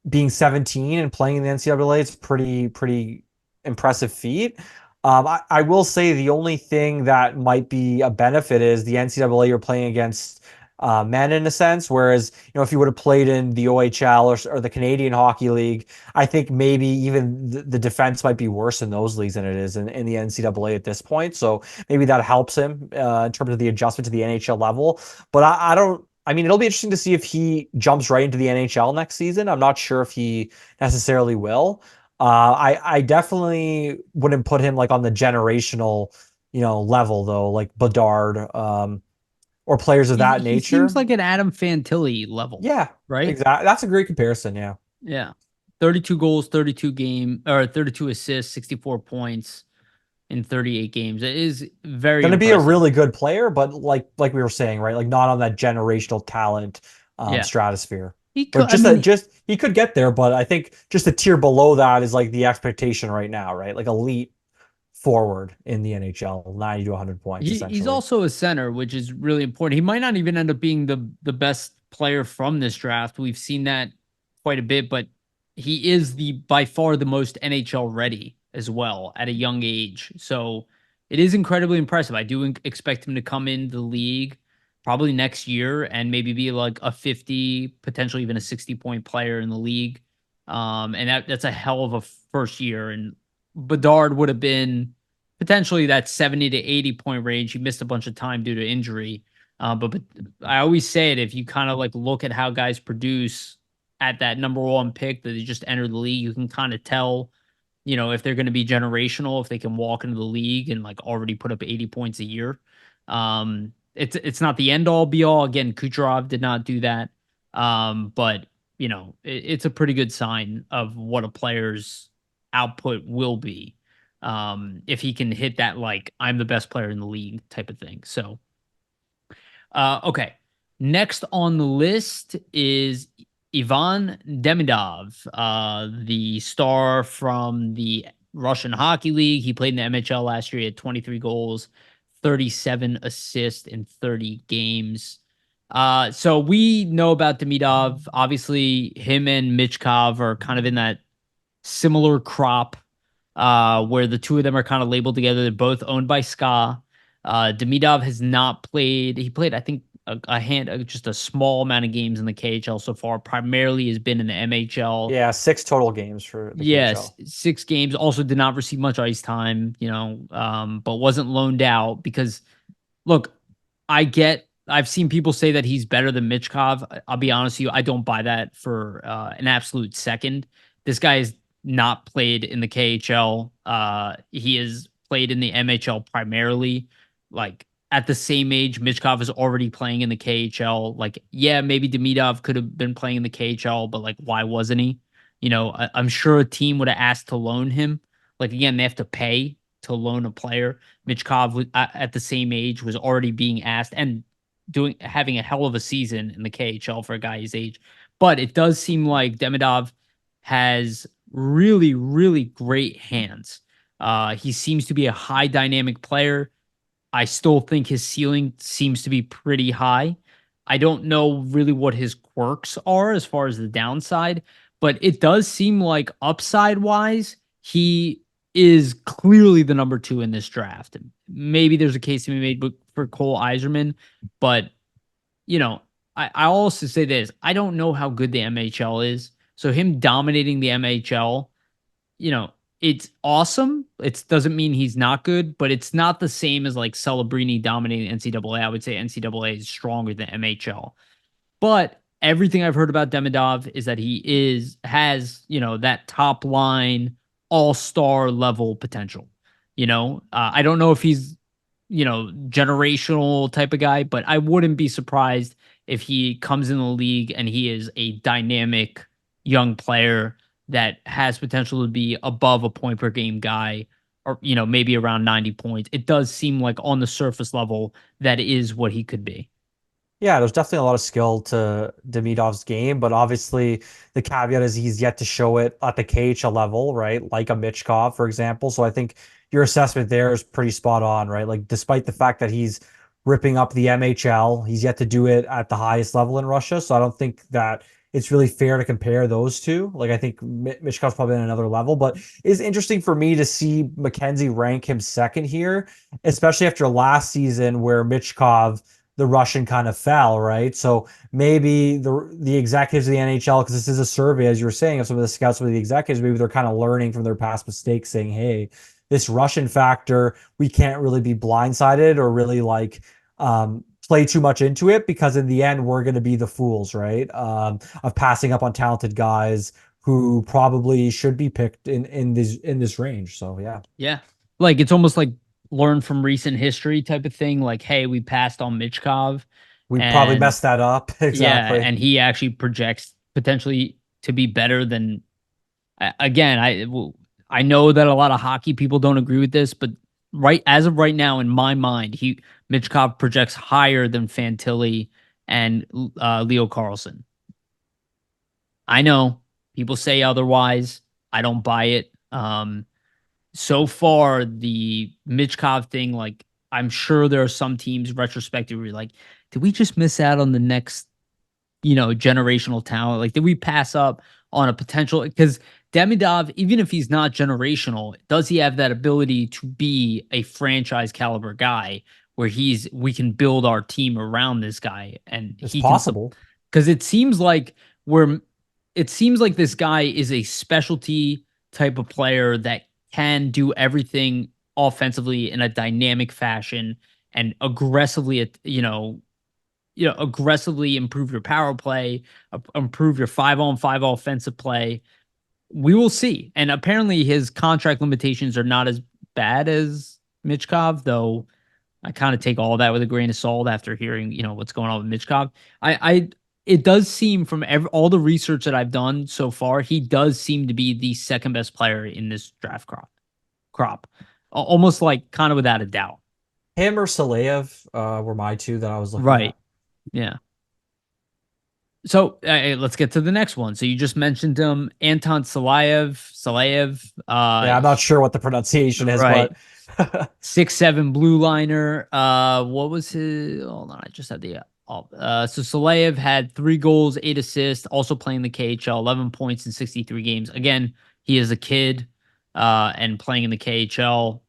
Being 17 and playing in the NCAA, it's pretty impressive feat. I will say the only thing that might be a benefit is the NCAA you're playing against men in a sense, whereas if you would have played in the OHL or the Canadian Hockey League, I think maybe even the defense might be worse in those leagues than it is in the NCAA at this point. So maybe that helps him in terms of the adjustment to the NHL level. But I don't. I mean, it'll be interesting to see if he jumps right into the NHL next season. I'm not sure if he necessarily will. I definitely wouldn't put him on the generational, level though, like Bedard, or players of that He nature. seems like an Adam Fantilli level. Yeah, right. Exactly. That's a great comparison. Yeah. Yeah. 32 goals, 32 assists, 64 points in 38 games. It is very Going to be a impressive. really good player, but like we were saying, right? Like not on that generational talent stratosphere. He But could. I mean, just he could get there, but I think just a tier below that is like the expectation right now, right? Like elite forward in the NHL, 90 to 100 points he's essentially. also a center, which is really important. He might not even end up being the best player from this draft. We've seen that quite a bit, but he is the by far the most NHL ready as well at a young age. So it is incredibly impressive. I do expect him to come into the league probably next year and maybe be like a 50, potentially even a 60-point player in the league. And that's a hell of a first year. And Bedard would have been potentially that 70 to 80-point range. He missed a bunch of time due to injury. But I always say it, if you kind of like look at how guys produce at that number one pick that they just entered the league, you can kind of tell, if they're going to be generational, if they can walk into the league and like already put up 80 points a year. It's not the end all be all. Again, Kucherov did not do that. But it's a pretty good sign of what a player's output will be. If he can hit that, like, I'm the best player in the league type of thing. So, okay. Next on the list is Ivan Demidov, the star from the Russian Hockey League. He played in the MHL last year. He had 23 goals, 37 assists in 30 games. So we know about Demidov. Obviously, him and Michkov are kind of in that similar crop, where the two of them are kind of labeled together. They're both owned by Ska. Demidov has not played. He played, I think, just a small amount of games in the KHL so far. Primarily has been in the MHL. Yeah, 6 total games for the Yes, KHL. 6 games. Also did not receive much ice time, but wasn't loaned out because, look, I've seen people say that he's better than Michkov. I'll be honest with you, I don't buy that for an absolute second. This guy has not played in the KHL. He has played in the MHL primarily. Like at the same age, Michkov is already playing in the KHL. Like, yeah, maybe Demidov could have been playing in the KHL, but like, why wasn't he? I'm sure a team would have asked to loan him. Like again, they have to pay to loan a player. Michkov was at the same age, was already being asked and having a hell of a season in the KHL for a guy his age. But it does seem like Demidov has really, really great hands. He seems to be a high dynamic player. I still think his ceiling seems to be pretty high. I don't know really what his quirks are as far as the downside, but it does seem like upside wise, he is clearly the number 2 in this draft. Maybe there's a case to be made for Cole Iserman, but you know, I also say this: I don't know how good the MHL is, so him dominating the MHL, it's awesome. It doesn't mean he's not good, but it's not the same as like Celebrini dominating NCAA. I would say NCAA is stronger than MHL. But everything I've heard about Demidov is that has that top line all-star level potential. I don't know if he's generational type of guy, but I wouldn't be surprised if he comes in the league and he is a dynamic young player that has potential to be above a point per game guy, or maybe around 90 points. It does seem like on the surface level that is what he could be. Yeah, there's definitely a lot of skill to Demidov's game, but obviously the caveat is he's yet to show it at the KHL level, right? Like a Michkov, for example. So I think your assessment there is pretty spot on, right? Like despite the fact that he's ripping up the MHL, he's yet to do it at the highest level in Russia. So I don't think that it's really fair to compare those two. Like I think Michkov's probably on another level, but it's interesting for me to see Mackenzie rank him second here, especially after last season where Michkov, the Russian, kind of fell, right? So maybe the executives of the NHL, because this is a survey, as you were saying, of some of the scouts, some of the executives, maybe they're kind of learning from their past mistakes, saying, hey, this Russian factor, we can't really be blindsided or really like play too much into it, because in the end, we're going to be the fools, right? Of passing up on talented guys who probably should be picked in this range. So yeah. Yeah. Like it's almost like learn from recent history type of thing. Like, hey, we passed on Michkov, We probably and messed that up. yeah, Exactly. and he actually projects potentially to be better than. Again, I know that a lot of hockey people don't agree with this, but right as of right now, in my mind, Michkov projects higher than Fantilli and Leo Carlson. I know people say otherwise. I don't buy it. So far the Michkov thing, like I'm sure there are some teams retrospectively like, did we just miss out on the next, generational talent? Like, did we pass up on a potential? Because Demidov, even if he's not generational, does he have that ability to be a franchise caliber guy where we can build our team around this guy and It's he can, possible. because it seems like this guy is a specialty type of player that can do everything offensively in a dynamic fashion and aggressively, aggressively improve your power play, improve your 5-on-5 offensive play. We will see. And apparently his contract limitations are not as bad as Michkov, though I kind of take all that with a grain of salt after hearing, what's going on with Michkov. It does seem from all the research that I've done so far, he does seem to be the second best player in this draft crop, almost like kind of without a doubt. Him or Saleyev were my two that I was looking Right. at. Yeah. So let's get to the next one. So you just mentioned him, Anton Salayev. Yeah, I'm not sure what the pronunciation is, Right. but 6'7" blue liner. What was his? Hold on, I just had the. So Salayev had 3 goals, 8 assists, also playing the KHL, 11 points in 63 games. Again, he is a kid, and playing in the KHL,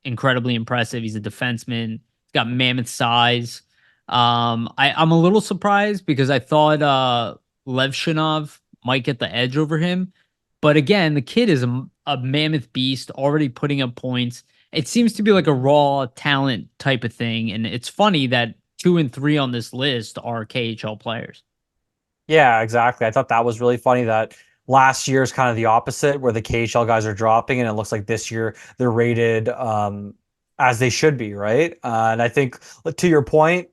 incredibly impressive. He's a defenseman. He's got mammoth size. I'm a little surprised because I thought Levshinov might get the edge over him, but again, the kid is a mammoth beast, already putting up points. It seems to be like a raw talent type of thing, and it's funny that 2 and 3 on this list are KHL players. yeah, exactly. I thought that was really funny that last year is kind of the opposite, where the KHL guys are dropping, and it looks like this year they're rated as they should be, right? And I think to your point,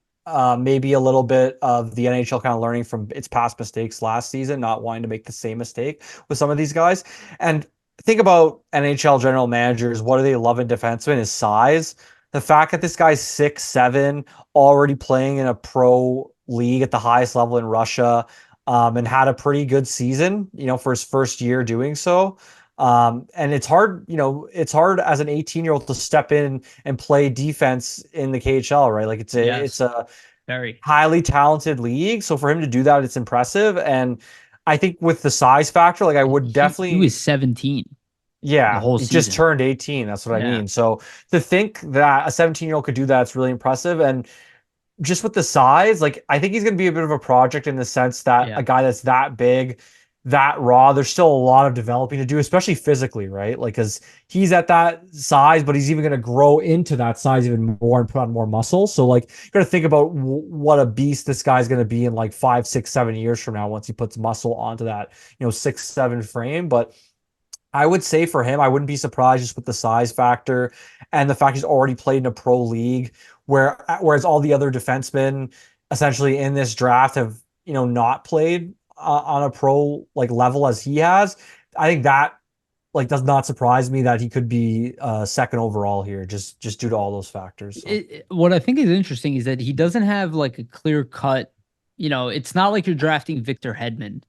maybe a little bit of the NHL kind of learning from its past mistakes last season, not wanting to make the same mistake with some of these guys. And think about NHL general managers. What do they love in defensemen is size. The fact that this guy's 6'7", already playing in a pro league at the highest level in Russia, and had a pretty good season, for his first year doing so. And it's hard, it's hard as an 18-year-old to step in and play defense in the KHL, right? Like it's a Very highly talented league. So for him to do that, it's impressive. And I think with the size factor, like I would he was definitely, 17 the yeah, whole he just season. turned 18. That's what I Yeah. mean. So to think that a 17-year-old could do that, it's really impressive. And just with the size, like I think he's going to be a bit of a project in the sense that Yeah. a guy that's that big, that raw, there's still a lot of developing to do, especially physically, right? Like, because he's at that size, but he's even going to grow into that size even more and put on more muscle. So, like, you got to think about what a beast this guy's going to be in like 5, 6, 7 years from now once he puts muscle onto that, 6'7" frame. But I would say for him, I wouldn't be surprised just with the size factor and the fact he's already played in a pro league, whereas all the other defensemen essentially in this draft have not played on a pro like level as he has. I think that like does not surprise me that he could be second overall here, just due to all those factors. So. What I think is interesting is that he doesn't have like a clear cut, it's not like you're drafting Victor Hedman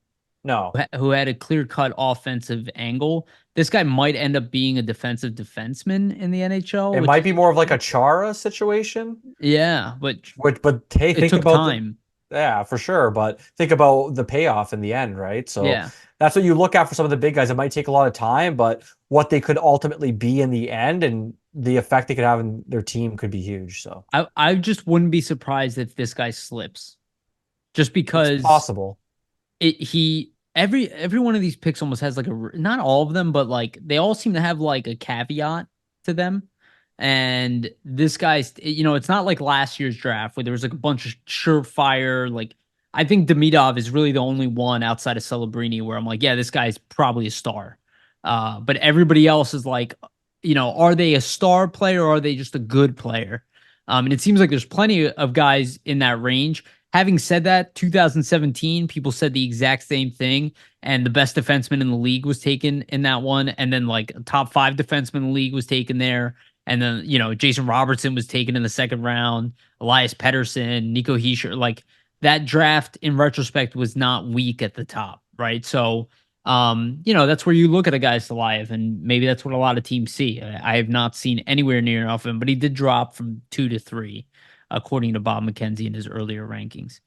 No, who had a clear cut offensive angle. This guy might end up being a defensive defenseman in the NHL, it which might is be more of like a interesting. Chara situation. Yeah, but But hey, it think took about the time. yeah, for sure. But think about the payoff in the end, right? So Yeah. that's what you look at for some of the big guys. It might take a lot of time, but what they could ultimately be in the end and the effect they could have in their team could be huge. So I just wouldn't be surprised if this guy slips. Just it's because possible. every one of these picks almost has like not all of them, but like they all seem to have like a caveat to them. And this guy's, it's not like last year's draft where there was like a bunch of surefire. Like I think Demidov is really the only one outside of Celebrini where I'm like, yeah, this guy's probably a star. But everybody else is like, are they a star player or are they just a good player? And it seems like there's plenty of guys in that range. Having said that, 2017, people said the exact same thing, and the best defenseman in the league was taken in that one, and then like a top 5 defenseman in the league was taken there, and then Jason Robertson was taken in the second round, Elias Pettersson, Nico Hischier, like that draft in retrospect was not weak at the top, right? So, that's where you look at a guy Salayev, and maybe that's what a lot of teams see. I have not seen anywhere near enough of him, but he did drop from 2 to 3, according to Bob McKenzie in his earlier rankings.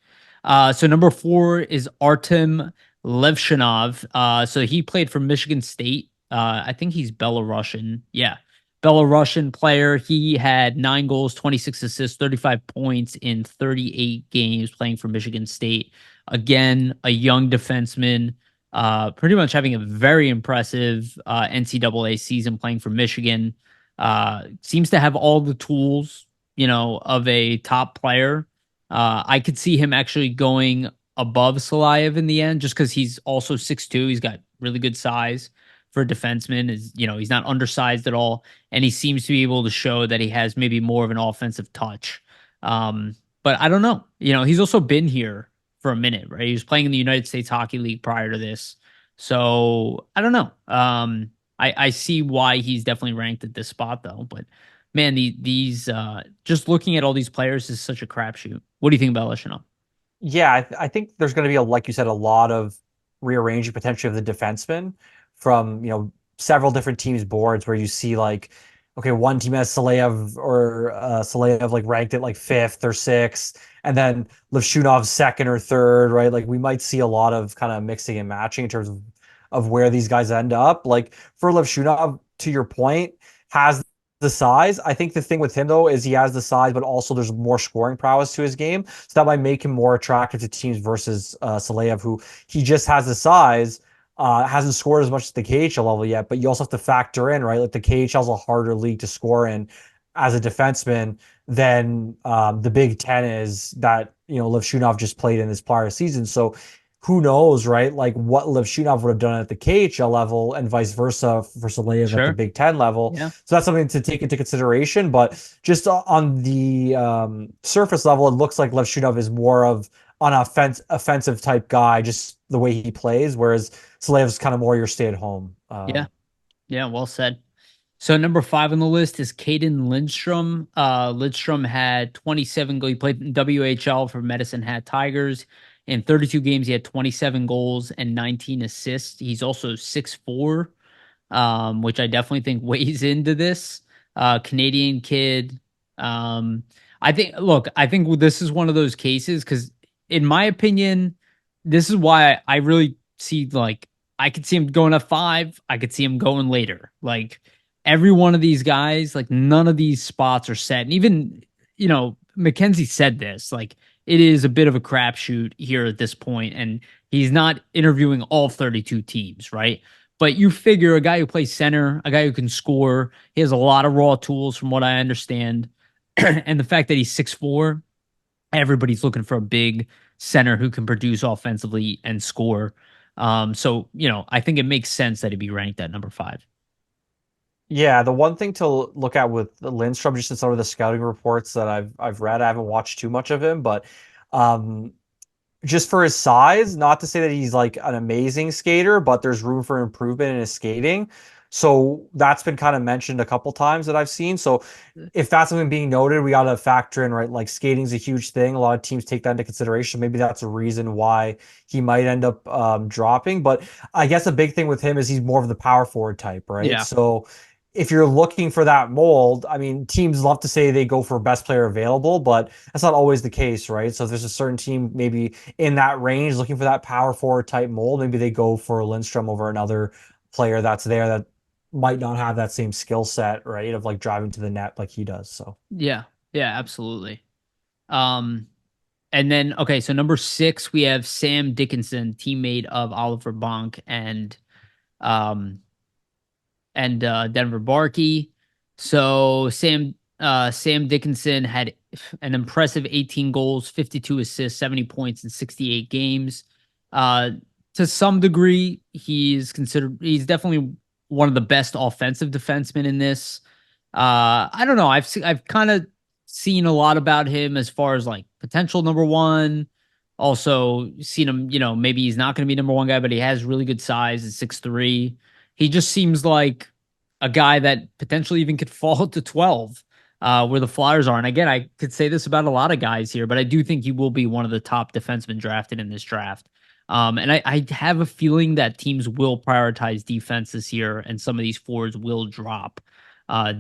So number 4 is Artem Levshinov. So he played for Michigan State. I think he's Belarusian. Yeah. Belarusian player. He had 9 goals, 26 assists, 35 points in 38 games playing for Michigan State. Again, a young defenseman, pretty much having a very impressive NCAA season playing for Michigan. Seems to have all the tools, of a top player. I could see him actually going above Salayev in the end, just because he's also 6'2". He's got really good size for a defenseman. He's not undersized at all, and he seems to be able to show that he has maybe more of an offensive touch. But I don't know. He's also been here for a minute, right? He was playing in the United States Hockey League prior to this, so I don't know. I see why he's definitely ranked at this spot, though. But man, these just looking at all these players is such a crapshoot. What do you think about Leshinov? Yeah, I think there's going to be, like you said, a lot of rearranging potentially of the defensemen from, several different teams' boards where you see like, okay, one team has Salayev or Salayev like ranked at like 5th or 6th, and then Levshunov's 2nd or 3rd, right? Like we might see a lot of kind of mixing and matching in terms of where these guys end up. Like for Levshunov, to your point, has the size. I think the thing with him though is he has the size, but also there's more scoring prowess to his game, so that might make him more attractive to teams versus Salayev, who he just has the size, hasn't scored as much at the KHL level yet. But you also have to factor in, right? Like the KHL is a harder league to score in as a defenseman than the Big Ten is that Levshunov just played in this prior season. So who knows, right? Like what Levshinov would have done at the KHL level and vice versa for Salayev at the Big Ten level. Yeah. So that's something to take into consideration. But just on the surface level, it looks like Levshinov is more of an offensive type guy, just the way he plays, whereas Salayev's kind of more your stay at home. Yeah, well said. So number 5 on the list is Caden Lindstrom. Lindstrom had 27 goals. He played in WHL for Medicine Hat Tigers. In 32 games, he had 27 goals and 19 assists. He's also 6'4", which I definitely think weighs into this. Canadian kid. I think this is one of those cases because, in my opinion, this is why I really see, like, I could see him going at 5. I could see him going later. Like, every one of these guys, like, none of these spots are set. And even, McKenzie said this, like, it is a bit of a crapshoot here at this point, and he's not interviewing all 32 teams, right? But you figure a guy who plays center, a guy who can score, he has a lot of raw tools from what I understand. And the fact that he's 6'4", everybody's looking for a big center who can produce offensively and score. So, I think it makes sense that he'd be ranked at number 5. Yeah, the one thing to look at with Lindstrom, just in some of the scouting reports that I've read, I haven't watched too much of him, but just for his size, not to say that he's like an amazing skater, but there's room for improvement in his skating. So that's been kind of mentioned a couple times that I've seen. So if that's something being noted, we got to factor in, right? Like skating's a huge thing. A lot of teams take that into consideration. Maybe that's a reason why he might end up dropping. But I guess a big thing with him is he's more of the power forward type, right? Yeah. So if you're looking for that mold, I mean, teams love to say they go for best player available, but that's not always the case, right? So if there's a certain team maybe in that range looking for that power forward type mold, maybe they go for Lindstrom over another player that's there that might not have that same skill set, right? Of like driving to the net like he does. So yeah, absolutely. And then, okay, so number 6, we have Sam Dickinson, teammate of Oliver Bonk and Denver Barkey. So Sam Dickinson had an impressive 18 goals, 52 assists, 70 points in 68 games. To some degree, he's definitely one of the best offensive defensemen in this. I don't know. I've kind of seen a lot about him as far as like potential number 1. Also seen him, maybe he's not going to be number 1 guy, but he has really good size at 6'3". He just seems like a guy that potentially even could fall to 12, where the Flyers are. And again, I could say this about a lot of guys here, but I do think he will be one of the top defensemen drafted in this draft. And I have a feeling that teams will prioritize defense this year, and some of these forwards will drop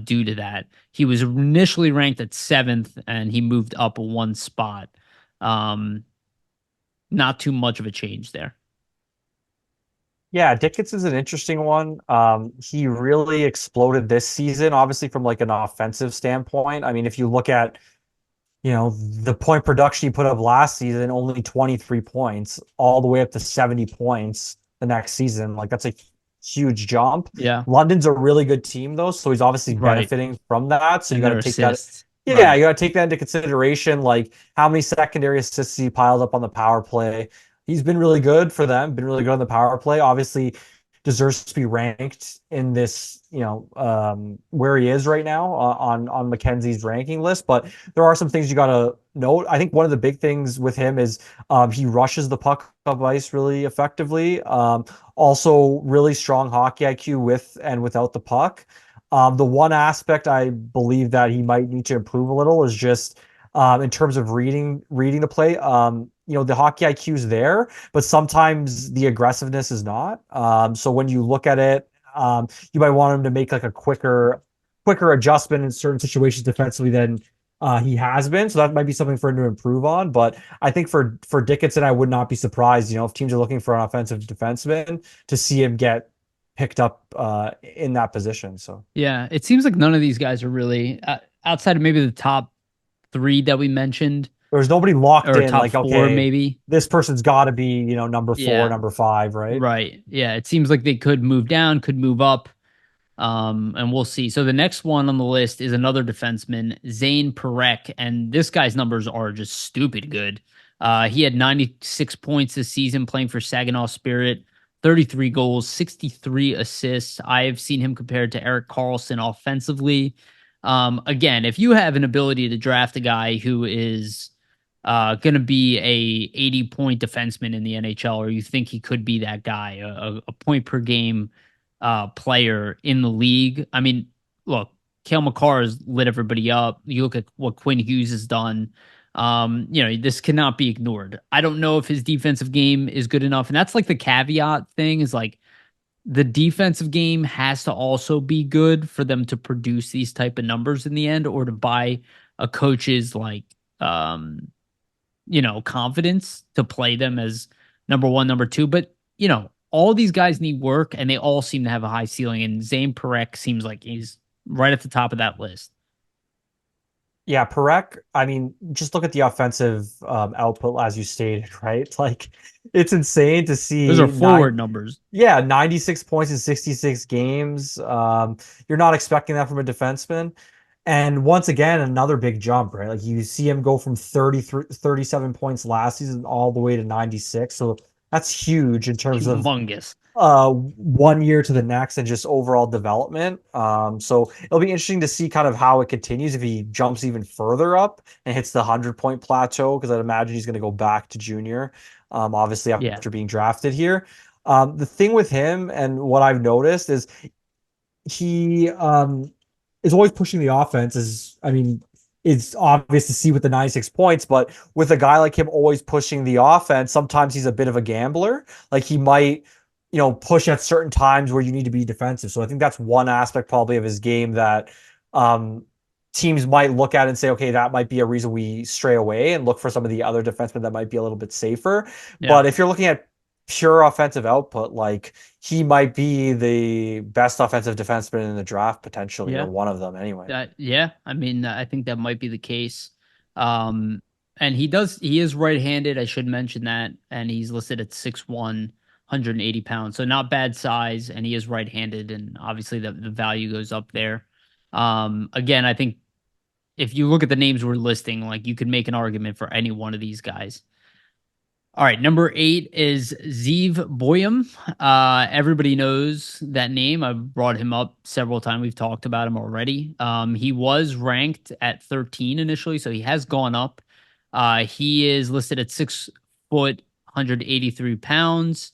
due to that. He was initially ranked at 7th, and he moved up one spot. Not too much of a change there. Yeah, Dickens is an interesting one. He really exploded this season, obviously from like an offensive standpoint. I mean, if you look at, the point production he put up last season, only 23 points, all the way up to 70 points the next season. Like that's a huge jump. Yeah. London's a really good team though, so he's obviously Right. benefiting from that. So you And got to their take that. assists. Yeah, Right. you got to take that into consideration. Like how many secondary assists he piled up on the power play. He's been really good for them, been really good on the power play. Obviously, deserves to be ranked in this, where he is right now on Mackenzie's ranking list. But there are some things you got to note. I think one of the big things with him is he rushes the puck up ice really effectively. Also, really strong hockey IQ with and without the puck. The one aspect I believe that he might need to improve a little is just in terms of reading the play. The hockey IQ is there, but sometimes the aggressiveness is not. So when you look at it, you might want him to make like a quicker adjustment in certain situations defensively than he has been. So that might be something for him to improve on. But I think for Dickinson, I would not be surprised, if teams are looking for an offensive defenseman to see him get picked up in that position. So Yeah, it seems like none of these guys are really outside of maybe the top 3 that we mentioned, there's nobody locked or in top like, 4 okay, maybe. this person's got to be, number 4, Yeah, number 5, right? right. Yeah, it seems like they could move down, could move up. And we'll see. So the next one on the list is another defenseman, Zane Perek, and this guy's numbers are just stupid good. He had 96 points this season playing for Saginaw Spirit, 33 goals, 63 assists. I have seen him compared to Eric Carlson offensively. Again, if you have an ability to draft a guy who is going to be a 80-point defenseman in the NHL, or you think he could be that guy, a point per game player in the league. I mean, look, Cale Makar has lit everybody up. You look at what Quinn Hughes has done. This cannot be ignored. I don't know if his defensive game is good enough. And that's like the caveat thing is like the defensive game has to also be good for them to produce these type of numbers in the end, or to buy a coach's confidence to play them as number 1, number 2. But, all these guys need work, and they all seem to have a high ceiling. And Zane Perek seems like he's right at the top of that list. Yeah, Perek, I mean, just look at the offensive output as you stated, right? Like it's insane to see Those are forward numbers. Yeah, 96 points in 66 games. You're not expecting that from a defenseman. And once again, another big jump, right? Like you see him go from 37 points last season all the way to 96. So that's huge in terms of Humongous. 1 year to the next and just overall development. So it'll be interesting to see kind of how it continues if he jumps even further up and hits the 100-point plateau, because I'd imagine he's going to go back to junior, obviously after being drafted here. The thing with him and what I've noticed is he is always pushing the offense. It's obvious to see with the 96 points, but with a guy like him always pushing the offense, sometimes he's a bit of a gambler. Like he might, push at certain times where you need to be defensive. So I think that's one aspect probably of his game that teams might look at and say, okay, that might be a reason we stray away and look for some of the other defensemen that might be a little bit safer. Yeah. But if you're looking at pure offensive output, like he might be the best offensive defenseman in the draft potentially, or one of them anyway. I mean, I think that might be the case. And he is right-handed. I should mention that. And he's listed at 6'1", 180 pounds. So not bad size. And he is right-handed. And obviously the value goes up there. Again, I think if you look at the names we're listing, like you could make an argument for any one of these guys. All right, number 8 is Zeev Boyum. Everybody knows that name. I've brought him up several times. We've talked about him already. He was ranked at 13 initially, so he has gone up. He is listed at 6 foot, 183 pounds.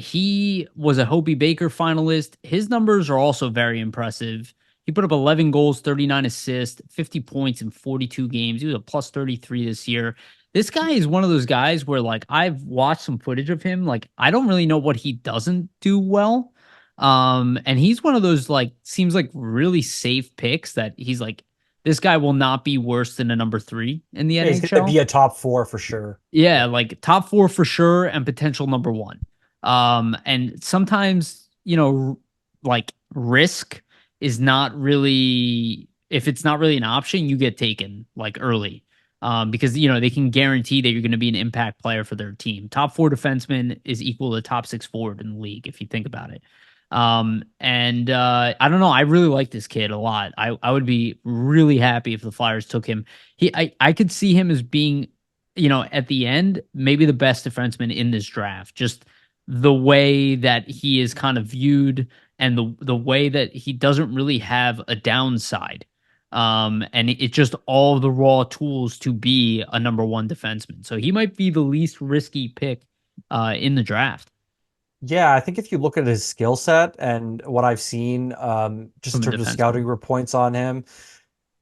He was a Hobey Baker finalist. His numbers are also very impressive. He put up 11 goals, 39 assists, 50 points in 42 games. He was a plus 33 this year. This guy is one of those guys where like I've watched some footage of him. Like I don't really know what he doesn't do well. And he's one of those like seems like really safe picks that he's like this guy will not be worse than a number 3 in the Yeah, he's going to be NHL. a top four for sure. Yeah, like top 4 for sure and potential number 1. And sometimes, like risk is not really if it's not really an option, you get taken like early. Because they can guarantee that you're going to be an impact player for their team. Top 4 defenseman is equal to top 6 forward in the league, if you think about it. And I don't know. I really like this kid a lot. I would be really happy if the Flyers took him. I could see him as being, at the end, maybe the best defenseman in this draft. Just the way that he is kind of viewed and the way that he doesn't really have a downside. And it's just all the raw tools to be a number 1 defenseman. So he might be the least risky pick in the draft Yeah, I think if you look at his skill set and what I've seen, just in from a terms of defenseman. scouting reports on him,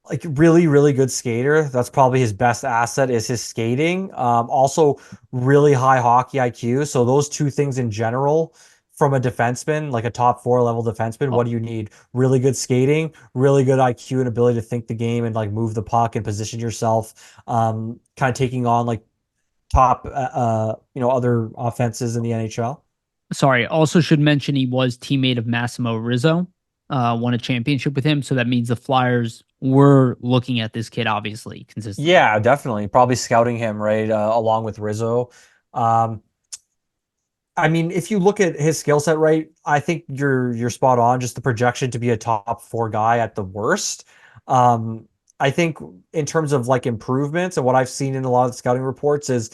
like really, really good skater. That's probably his best asset is his skating. Also really high hockey IQ. So those two things in general from a defenseman, like a top four level defenseman, what do you need? Really good skating, really good IQ and ability to think the game and like move the puck and position yourself. Kind of taking on like top, other offenses in the NHL. Sorry, also should mention he was teammate of Massimo Rizzo, won a championship with him. So that means the Flyers were looking at this kid obviously consistently. Yeah, definitely. Probably scouting him, right, along with Rizzo. Um, I mean, if you look at his skill set, right, I think you're spot on. Just the projection to be a top four guy at the worst. I think in terms of like improvements and what I've seen in a lot of scouting reports is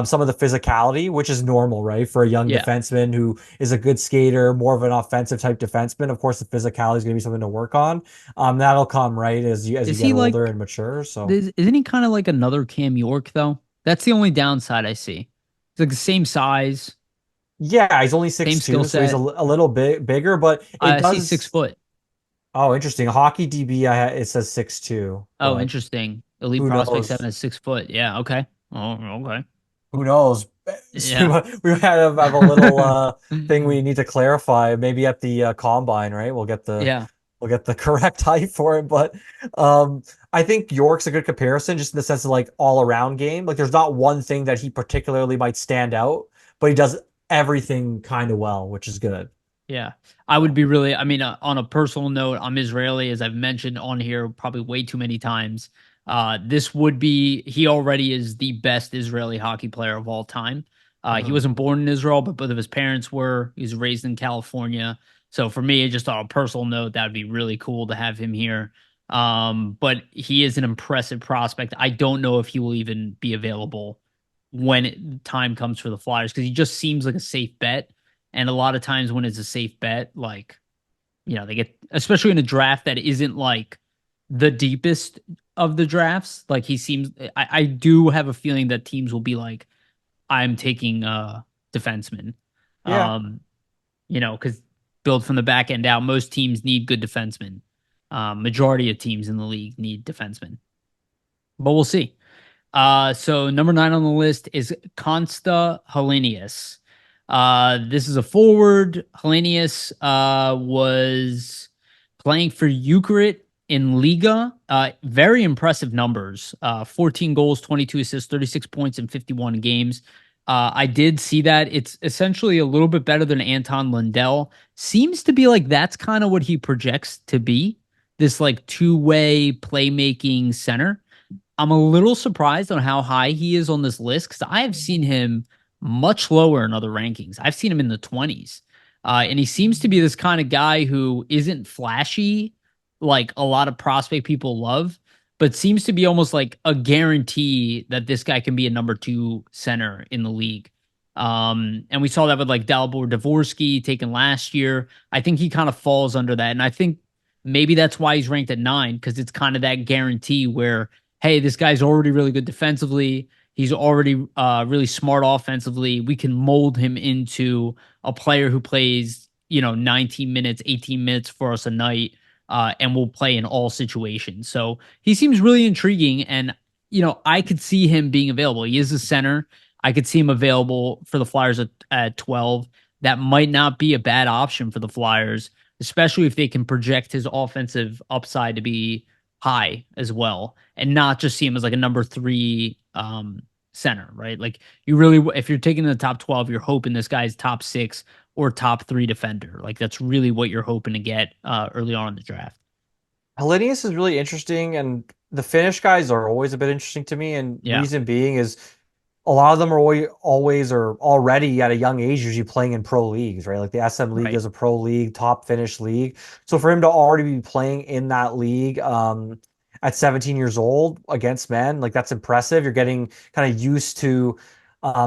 some of the physicality, which is normal, right, for a young Yeah. defenseman who is a good skater, more of an offensive type defenseman. Of course, the physicality is going to be something to work on. That'll come right as you Is get he older like and mature. So. isn't he kind of like another Cam York though? That's the only downside I see. It's like the same size, Yeah, he's only same six skill two, so he's a set. little bit bigger, but it I see six does. foot. Oh, interesting. Hockey DB, it says 6'2", Oh, but interesting. Elite who prospects having knows? a 6 foot. Yeah. Okay. Oh, okay. Who knows? Yeah. We have a little thing we need to clarify. Maybe at the combine, right? Yeah. We'll get the correct height for it. But I think York's a good comparison, just in the sense of like all around game. Like there's not one thing that he particularly might stand out, but he does everything kind of well, which is good. Yeah. I would be really, I mean, on a personal note, I'm Israeli, as I've mentioned on here probably way too many times. This would be, he already is the best Israeli hockey player of all time. He Mhm. wasn't born in Israel, but both of his parents were. He was raised in California. So for me, just on a personal note, that would be really cool to have him here. But he is an impressive prospect. I don't know if he will even be available when time comes for the Flyers because he just seems like a safe bet. And a lot of times when it's a safe bet, like, they get, especially in a draft that isn't like the deepest of the drafts, like he seems, I do have a feeling that teams will be like, I'm taking a defenseman. Yeah. Um, because build from the back end out, most teams need good defensemen. Majority of teams in the league need defensemen, but we'll see. So number 9 on the list is Consta Hellenius. This is a forward. Hellenius was playing for Ukraine in Liga. Very impressive numbers. 14 goals, 22 assists, 36 points in 51 games. I did see that. It's essentially a little bit better than Anton Lundell. Seems to be like that's kind of what he projects to be. This like two-way playmaking center. I'm a little surprised on how high he is on this list because I have seen him much lower in other rankings. I've seen him in the 20s. And he seems to be this kind of guy who isn't flashy like a lot of prospect people love, but seems to be almost like a guarantee that this guy can be a number 2 center in the league. And we saw that with like Dalibor Dvorsky taken last year. I think he kind of falls under that. And I think maybe that's why he's ranked at 9 because it's kind of that guarantee where hey, this guy's already really good defensively. He's already really smart offensively. We can mold him into a player who plays, 19 minutes, 18 minutes for us a night, and will play in all situations. So he seems really intriguing. And I could see him being available. He is a center. I could see him available for the Flyers at 12. That might not be a bad option for the Flyers, especially if they can project his offensive upside to be high as well, and not just see him as like a number three center, right? Like you really, if you're taking the top 12, you're hoping this guy's top six or top three defender. Like that's really what you're hoping to get early on in the draft. Hellenius is really interesting, and the Finnish guys are always a bit interesting to me. And Yeah, reason being is a lot of them are always or already at a young age, usually playing in pro leagues, right? Like the SM League right. is a pro league, top Finnish league. So for him to already be playing in that league at 17 years old against men, like that's impressive. You're getting kind of used to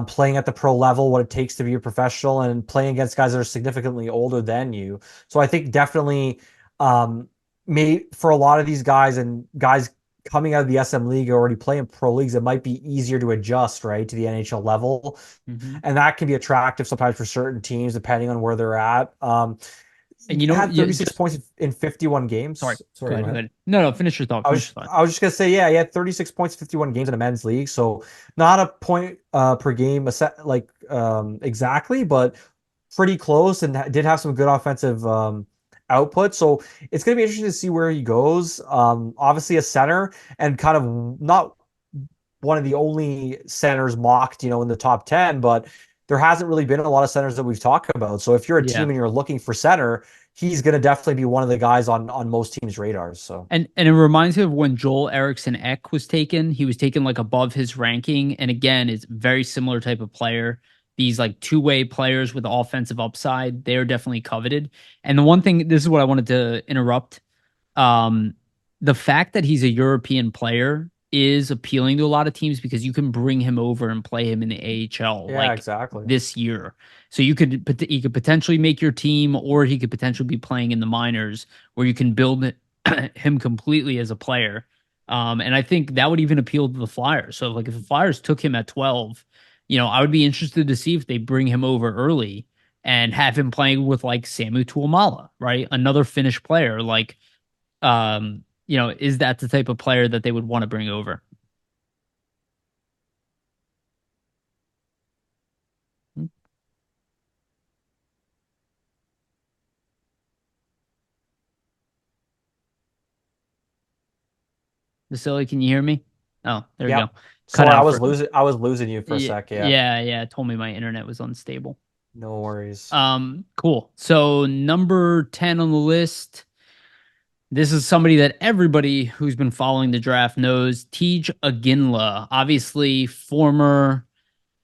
playing at the pro level, what it takes to be a professional, and playing against guys that are significantly older than you. So I think definitely um, may for a lot of these guys and guys coming out of the SM League already playing pro leagues, it might be easier to adjust, right, to the NHL level. Hmm. And that can be attractive sometimes for certain teams, depending on where they're at. And Had yeah, 36 points in 51 sorry. games. Go Sorry, go ahead. Go ahead. ahead. No, no. Finish your thought. Finish your thought. I was just gonna say, yeah, he had 36 points, 51 games in a men's league. So not a point per game exactly, but pretty close and did have some good offensive output. So it's going to be interesting to see where he goes. Obviously a center and kind of not one of the only centers mocked, in the top 10, but there hasn't really been a lot of centers that we've talked about. So if you're a Yeah. team and you're looking for center, he's going to definitely be one of the guys on most teams' radars. So And it reminds me of when Joel Eriksson Ek was taken. He was taken like above his ranking. And again, it's very similar type of player. These like two-way players with offensive upside, they're definitely coveted. And the one thing, this is what I wanted to interrupt. Um, the fact that he's a European player is appealing to a lot of teams because you can bring him over and play him in the AHL yeah, like exactly. this year. So he could potentially make your team, or he could potentially be playing in the minors where you can build him completely as a player. And I think that would even appeal to the Flyers. So like if the Flyers took him at 12, I would be interested to see if they bring him over early and have him playing with like Samu Tuomala, right? Another Finnish player. Like, is that the type of player that they would want to bring over? Vasili, can you hear me? Oh, there we Yep. go. Cut Sorry, out for I was losing you for a yeah, sec. Yeah. yeah, yeah. It told me my internet was unstable. No worries. Cool. So number 10 on the list. This is somebody that everybody who's been following the draft knows. Tej Aginla, obviously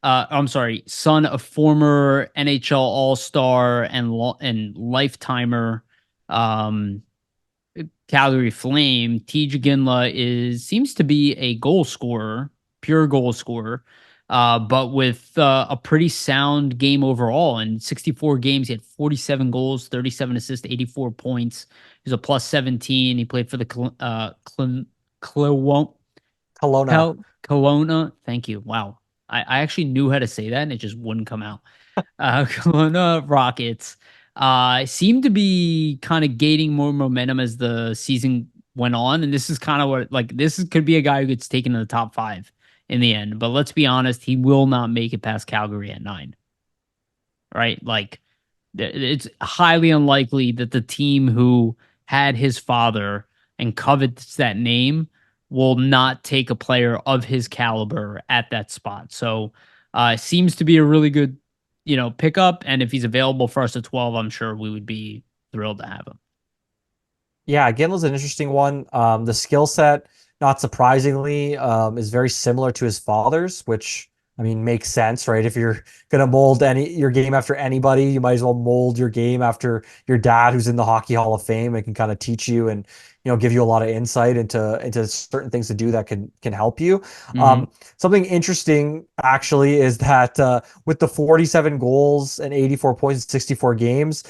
I'm sorry, son of former NHL All-Star and lifetimer Calgary Flame. Tej Aginla seems to be a goal scorer, pure goal scorer, but with a pretty sound game overall. In 64 games, he had 47 goals, 37 assists, 84 points. He's a plus 17. He played for the Kelowna. Kelowna. Kelowna. Thank you. Wow. I actually knew how to say that and it just wouldn't come out. Kelowna Rockets seemed to be kind of gaining more momentum as the season went on. And this is kind of what, like, could be a guy who gets taken in the top five in the end. But let's be honest, he will not make it past Calgary at 9, right? Like, it's highly unlikely that the team who had his father and covets that name will not take a player of his caliber at that spot. So, seems to be a really good, pickup. And if he's available for us at 12, I'm sure we would be thrilled to have him. Yeah, Ginla's an interesting one. The skill set, not surprisingly, is very similar to his father's, which I mean makes sense, right? If you're gonna mold your game after anybody, you might as well mold your game after your dad, who's in the Hockey Hall of Fame and can kind of teach you and give you a lot of insight into certain things to do that can help you. Mm-hmm. Something interesting actually is that with the 47 goals and 84 points in 64 games.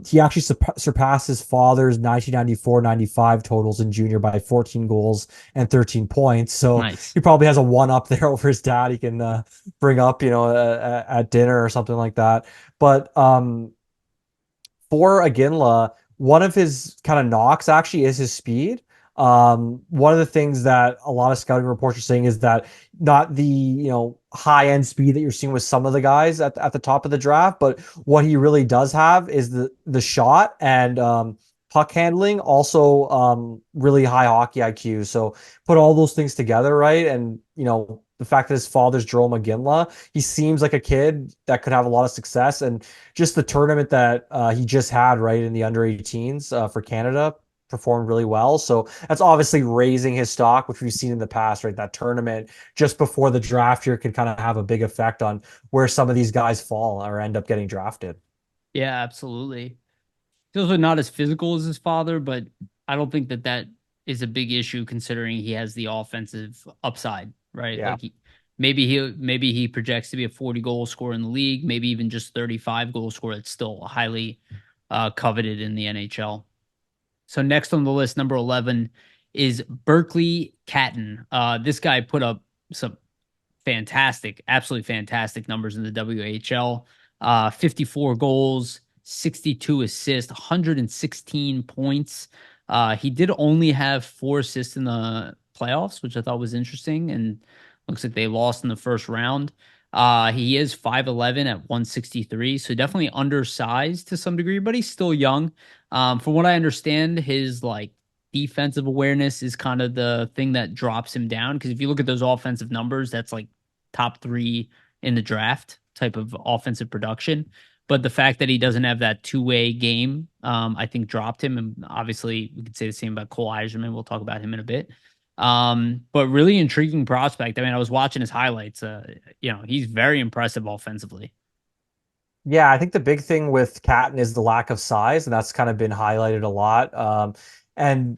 He actually surpassed his father's 1994-95 totals in junior by 14 goals and 13 points. So Nice. he probably has a one up there over his dad. He can bring up, at dinner or something like that. But for Aginla, one of his kind of knocks actually is his speed. One of the things that a lot of scouting reports are saying is that not the, high end speed that you're seeing with some of the guys at the top of the draft, but what he really does have is the shot and puck handling, also really high hockey IQ. So put all those things together, right? And the fact that his father's Joel McGinley, he seems like a kid that could have a lot of success. And just the tournament that he just had, right, in the under 18s for Canada performed really well. So that's obviously raising his stock, which we've seen in the past, right? That tournament just before the draft year could kind of have a big effect on where some of these guys fall or end up getting drafted. Yeah, absolutely. He's also not as physical as his father, but I don't think that is a big issue considering he has the offensive upside, right? Yeah. Like maybe he projects to be a 40 goal scorer in the league, maybe even just 35 goal scorer. It's still highly coveted in the NHL. So next on the list, number 11 is Berkeley Catton. This guy put up some fantastic, absolutely fantastic numbers in the WHL. 54 goals, 62 assists, 116 points. He did only have 4 assists in the playoffs, which I thought was interesting. And looks like they lost in the first round. He is 5'11 at 163, so definitely undersized to some degree, but he's still young. From what I understand, his like defensive awareness is kind of the thing that drops him down. Because if you look at those offensive numbers, that's like top 3 in the draft type of offensive production. But the fact that he doesn't have that two-way game, I think dropped him. And obviously, we could say the same about Cole Eiserman. We'll talk about him in a bit. But really intriguing prospect. I mean, I was watching his highlights. He's very impressive offensively. Yeah, I think the big thing with Catton is the lack of size, and that's kind of been highlighted a lot. And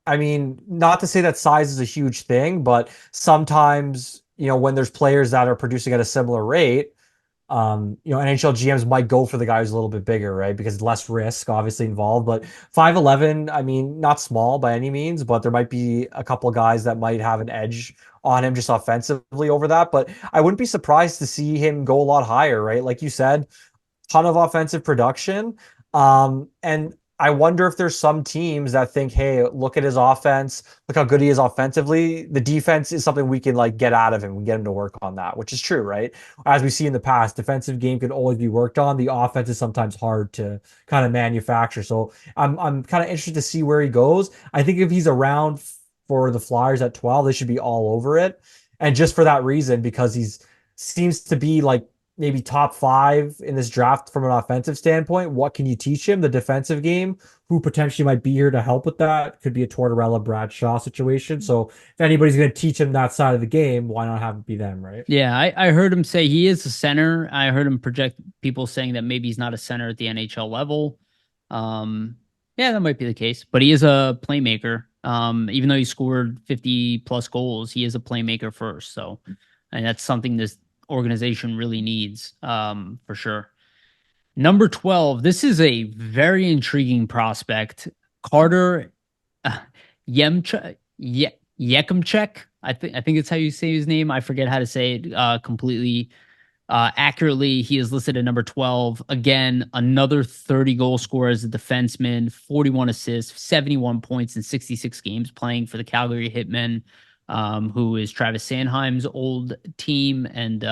I mean, not to say that size is a huge thing, but sometimes, when there's players that are producing at a similar rate, NHL GMs might go for the guy who's a little bit bigger, right? Because less risk obviously involved. But 5'11, I mean, not small by any means, but there might be a couple of guys that might have an edge on him just offensively over that. But I wouldn't be surprised to see him go a lot higher, right? Like you said, ton of offensive production. And I wonder if there's some teams that think, hey, look at his offense, look how good he is offensively. The defense is something we can like get out of him. We get him to work on that, which is true, right? As we see in the past, defensive game can always be worked on. The offense is sometimes hard to kind of manufacture. So I'm kind of interested to see where he goes. I think if he's around for the Flyers at 12, they should be all over it. And just for that reason, because he's seems to be like maybe top 5 in this draft from an offensive standpoint. What can you teach him? The defensive game, who potentially might be here to help with that? Could be a Tortorella, Bradshaw situation. So if anybody's going to teach him that side of the game, why not have it be them, right? Yeah, I heard him say he is a center. I heard him project people saying that maybe he's not a center at the NHL level. Yeah, that might be the case, but he is a playmaker. Even though he scored 50 plus goals, he is a playmaker first. So, and that's something this organization really needs, for sure. Number 12, this is a very intriguing prospect. Carter Yemchuk. Yekimchek. I think it's how you say his name. I forget how to say it completely accurately. He is listed at number 12. Again, another 30 goal scorer as a defenseman, 41 assists, 71 points in 66 games playing for the Calgary Hitmen, who is Travis Sanheim's old team. And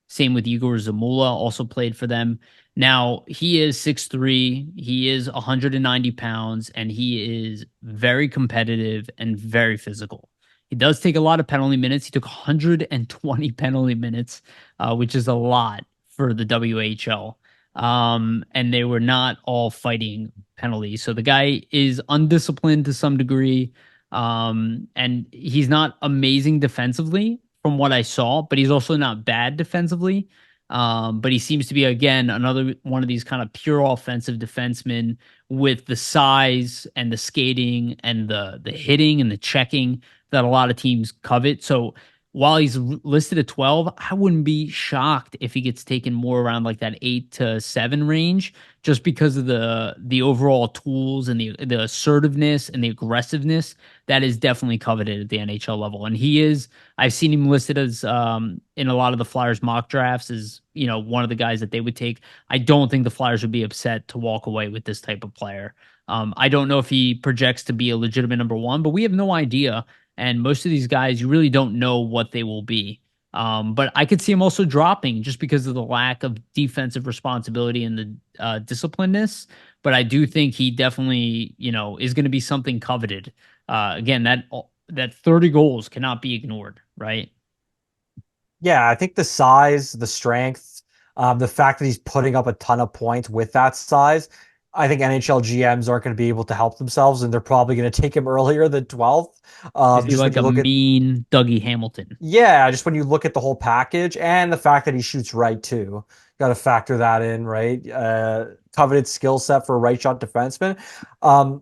same with Igor Zamula, also played for them. Now, he is 6'3", he is 190 pounds, and he is very competitive and very physical. He does take a lot of penalty minutes. He took 120 penalty minutes, which is a lot for the WHL. And they were not all fighting penalties. So the guy is undisciplined to some degree. And he's not amazing defensively from what I saw, but he's also not bad defensively. But he seems to be, again, another one of these kind of pure offensive defensemen with the size and the skating and the hitting and the checking that a lot of teams covet. So while he's listed at 12, I wouldn't be shocked if he gets taken more around like that 8 to 7 range, just because of the overall tools and the assertiveness and the aggressiveness that is definitely coveted at the NHL level. And he is, I've seen him listed as in a lot of the Flyers mock drafts as, one of the guys that they would take. I don't think the Flyers would be upset to walk away with this type of player. I don't know if he projects to be a legitimate number one, but we have no idea. And most of these guys, you really don't know what they will be. But I could see him also dropping just because of the lack of defensive responsibility and the disciplinedness. But I do think he definitely, is going to be something coveted. Again, that 30 goals cannot be ignored, right? Yeah, I think the size, the strength, the fact that he's putting up a ton of points with that size, I think NHL GMs aren't going to be able to help themselves, and they're probably going to take him earlier than 12th. Is he Just when like you a look at, mean Dougie Hamilton? yeah, just when you look at the whole package and the fact that he shoots right too, got to factor that in, right? Coveted skill set for a right shot defenseman. Um,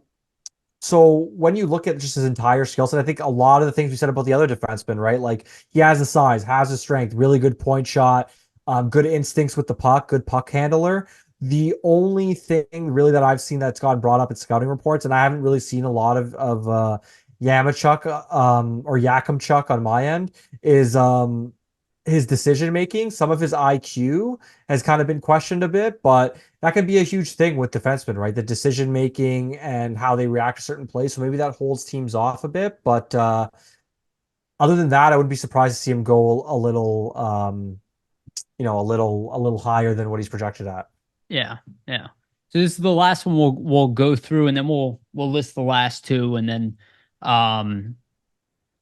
so when you look at just his entire skill set, I think a lot of the things we said about the other defensemen, right? Like he has the size, has the strength, really good point shot, good instincts with the puck, good puck handler. The only thing really that I've seen that's gotten brought up in scouting reports, and I haven't really seen a lot of Yamachuk or Yakimchuk on my end, is his decision making. Some of his IQ has kind of been questioned a bit, but that can be a huge thing with defensemen, right? The decision making and how they react to certain plays. So maybe that holds teams off a bit. But other than that, I wouldn't be surprised to see him go a little, a little higher than what he's projected at. Yeah, yeah. So this is the last one we'll go through, and then we'll list the last two, um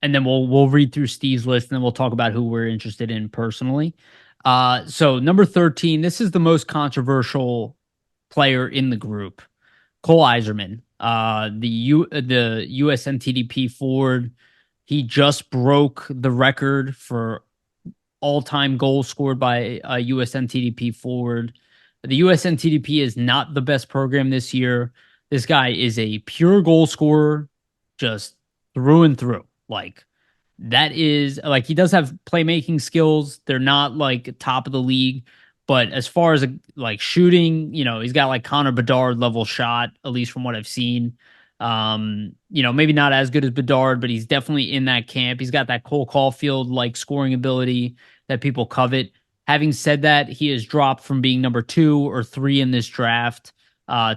and then we'll read through Steve's list, and then we'll talk about who we're interested in personally. So number 13, this is the most controversial player in the group, Cole Iserman, the USNTDP forward. He just broke the record for all-time goals scored by a USNTDP forward. The USNTDP is not the best program this year. This guy is a pure goal scorer, just through and through. Like that is like he does have playmaking skills. They're not like top of the league, but as far as like shooting, he's got like Connor Bedard level shot, at least from what I've seen. Maybe not as good as Bedard, but he's definitely in that camp. He's got that Cole Caulfield like scoring ability that people covet. Having said that, he has dropped from being number 2 or 3 in this draft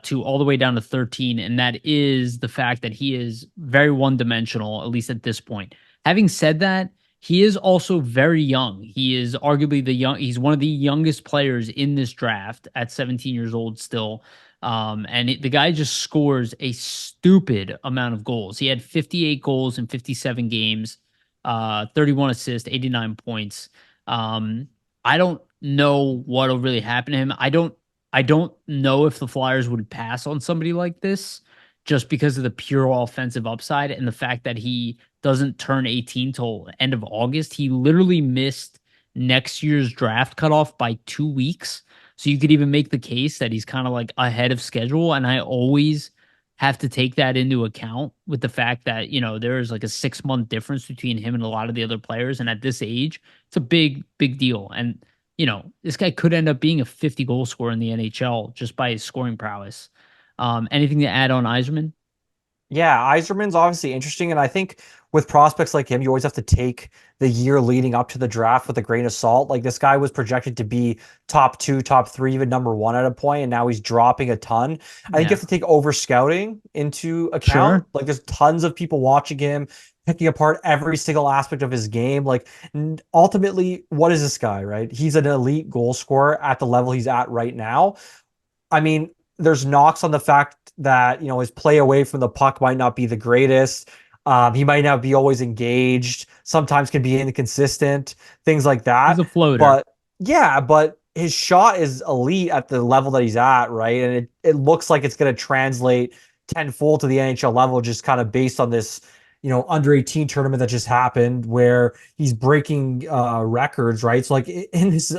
to all the way down to 13, and that is the fact that he is very one-dimensional, at least at this point. Having said that, he is also very young. He is arguably he's one of the youngest players in this draft at 17 years old still. The guy just scores a stupid amount of goals. He had 58 goals in 57 games, 31 assists, 89 points. I don't know what'll really happen to him. I don't know if the Flyers would pass on somebody like this just because of the pure offensive upside and the fact that he doesn't turn 18 till end of August. He literally missed next year's draft cutoff by 2 weeks. So you could even make the case that he's kind of like ahead of schedule. And I always have to take that into account with the fact that, there is like a 6-month difference between him and a lot of the other players. And at this age, it's a big, big deal. And, this guy could end up being a 50 goal scorer in the NHL just by his scoring prowess. Anything to add on Yzerman? Yeah, Iserman's obviously interesting, and I think with prospects like him, you always have to take the year leading up to the draft with a grain of salt. Like this guy was projected to be top 2, top 3, even number 1 at a point, and now he's dropping a ton. I think you have to take over scouting into account. Sure. Like there's tons of people watching him, picking apart every single aspect of his game. Like ultimately, what is this guy, right? He's an elite goal scorer at the level he's at right now. I mean, there's knocks on the fact that, his play away from the puck might not be the greatest. He might not be always engaged, sometimes can be inconsistent, things like He's that. a floater. But yeah, but his shot is elite at the level that he's at, right? And it looks like it's going to translate tenfold to the NHL level just kind of based on this, under 18 tournament that just happened where he's breaking records, right? So like in his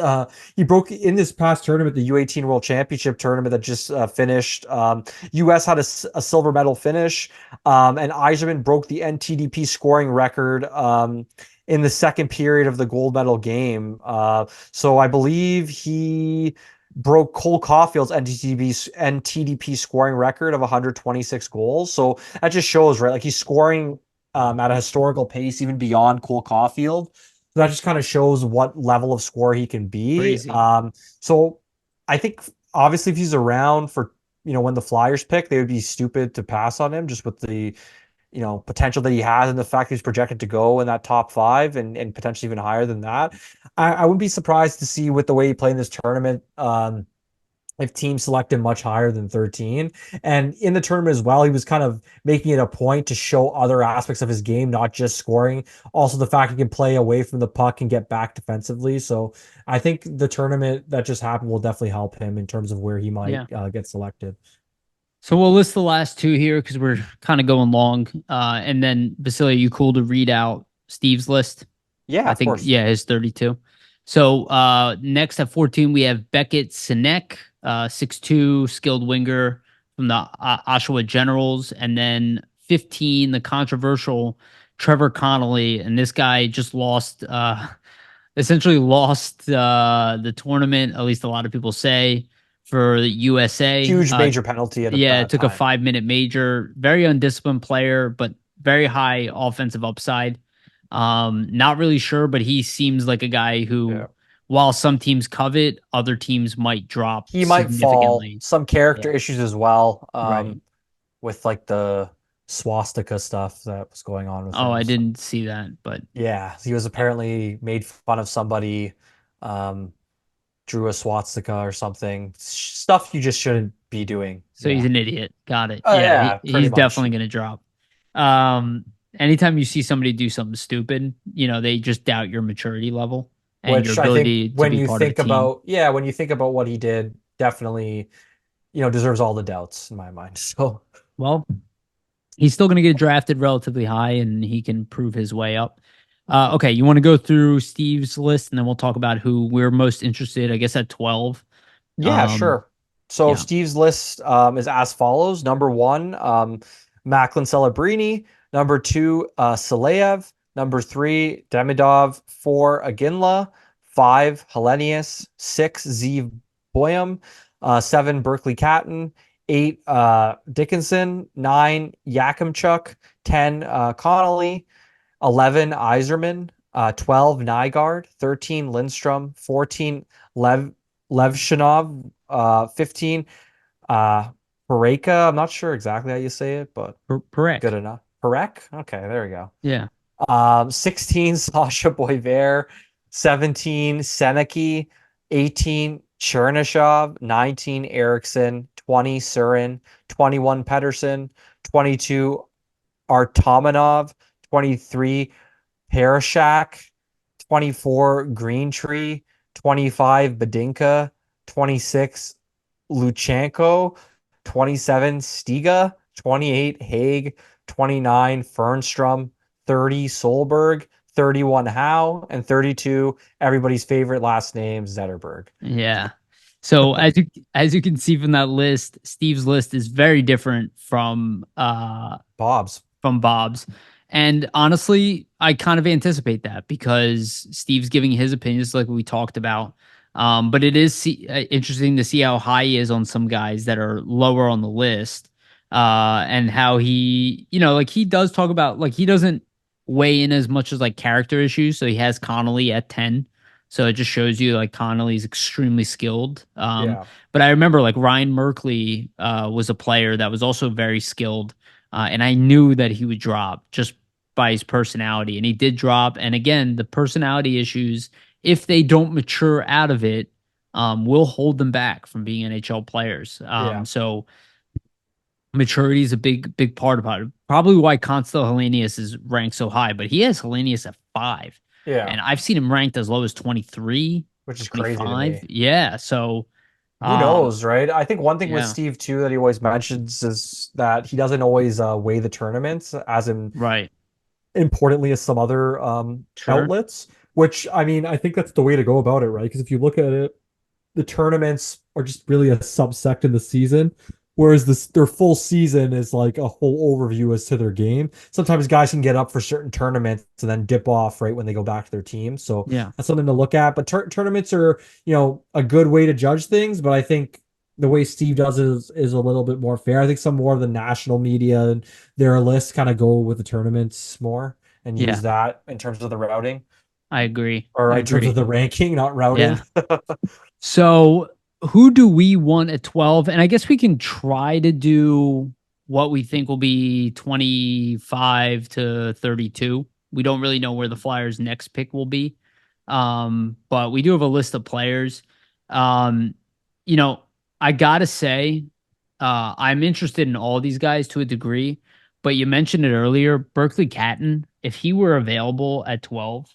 he broke in this past tournament, the U18 World Championship tournament that just finished. US had a silver medal finish, and Yzerman broke the NTDP scoring record in the second period of the gold medal game. So I believe he broke Cole Caulfield's NTDP scoring record of 126 goals. So that just shows, right? Like he's scoring at a historical pace, even beyond Cole Caulfield. So that just kind of shows what level of score he can be. Crazy. So I think obviously if he's around for when the Flyers pick, they would be stupid to pass on him just with the potential that he has and the fact he's projected to go in that top 5 and potentially even higher than that. I wouldn't be surprised to see with the way he played in this tournament, if teams select him much higher than 13. And in the tournament as well, he was kind of making it a point to show other aspects of his game, not just scoring. Also, the fact he can play away from the puck and get back defensively. So I think the tournament that just happened will definitely help him in terms of where he might get selected. So we'll list the last 2 here because we're kind of going long. And then, Vasili, you cool to read out Steve's list? Yeah, I think, of course. yeah, his 32. So next at 14, we have Beckett Sinek, 6'2", skilled winger from the Oshawa Generals. And then 15, the controversial Trevor Connolly. And this guy just essentially lost the tournament, at least a lot of people say, for the USA. Huge major penalty at a it took time. a 5-minute major. Very undisciplined player, but very high offensive upside. Not really sure, but he seems like a guy who, while some teams covet, other teams might drop. He might fall. Some character issues as well. Right. With like the swastika stuff that was going on with him. I didn't see that, but yeah, he was apparently made fun of somebody, drew a swastika or something. Stuff you just shouldn't be doing. So he's an idiot. Got it. He's much. Definitely going to drop. Anytime you see somebody do something stupid, they just doubt your maturity level and your ability to be part of the team. When you think about what he did, definitely, deserves all the doubts in my mind. So, well, he's still going to get drafted relatively high, and he can prove his way up. Okay, you want to go through Steve's list, and then we'll talk about who we're most interested, I guess, at 12. Yeah, sure. So Steve's list is as follows. Number 1, Macklin Celebrini. Number 2, Saleyev. Number 3, Demidov. 4, Aginla. 5, Hellenius. 6, Zeev Boyum. 7, Berkeley Catton. 8, Dickinson. 9, Yakimchuk. 10, Connolly. 11, Iserman. 12, Nygaard. 13, Lindstrom. 14, Levshinov. 15, Pareka. I'm not sure exactly how you say it, but Parek. Good enough. Parek? Okay, there we go. Yeah. 16, Sasha Boiver. 17, Seneki. 18, Chernyshov. 19, Erickson. 20, Surin. 21, Pedersen. 22, Artamanov. 23, Parashak. 24, Greentree. 25, Badinka. 26, Luchanko. 27, Stiga. 28, Haig. 29, Fernstrom. 30, Solberg. 31, Howe. And 32, everybody's favorite last name, Zetterberg. Yeah. So as you can see from that list, Steve's list is very different from Bob's. And honestly, I kind of anticipate that because Steve's giving his opinions like we talked about. But it is interesting to see how high he is on some guys that are lower on the list. And how he, he does talk about, he doesn't weigh in as much as character issues. So he has Connolly at 10. So it just shows you Connolly's extremely skilled. But I remember Ryan Merkley was a player that was also very skilled. And I knew that he would drop just by his personality. And he did drop. And again, the personality issues, if they don't mature out of it, will hold them back from being NHL players. So maturity is a big part about it. Probably why Constantine Hellenius is ranked so high, but he has Hellenius at 5. Yeah. And I've seen him ranked as low as 23, which is 25. Crazy to me. Yeah. So who knows, right? I think one thing with Steve too that he always mentions is that he doesn't always weigh the tournaments as importantly as some other outlets. Which I think that's the way to go about it, right? Because if you look at it, the tournaments are just really a subsect in the season. Whereas their full season is a whole overview as to their game. Sometimes guys can get up for certain tournaments and then dip off right when they go back to their team. So that's something to look at. But tournaments are, a good way to judge things. But I think the way Steve does it is a little bit more fair. I think some more of the national media and their lists kind of go with the tournaments more and use that in terms of the routing. I agree. Or in terms of the ranking, not routing. So who do we want at 12? And I guess we can try to do what we think will be 25 to 32. We don't really know where the Flyers' next pick will be. But we do have a list of players. Um, you know, I gotta say, I'm interested in all these guys to a degree, but you mentioned it earlier, Berkeley Catton, if he were available at 12,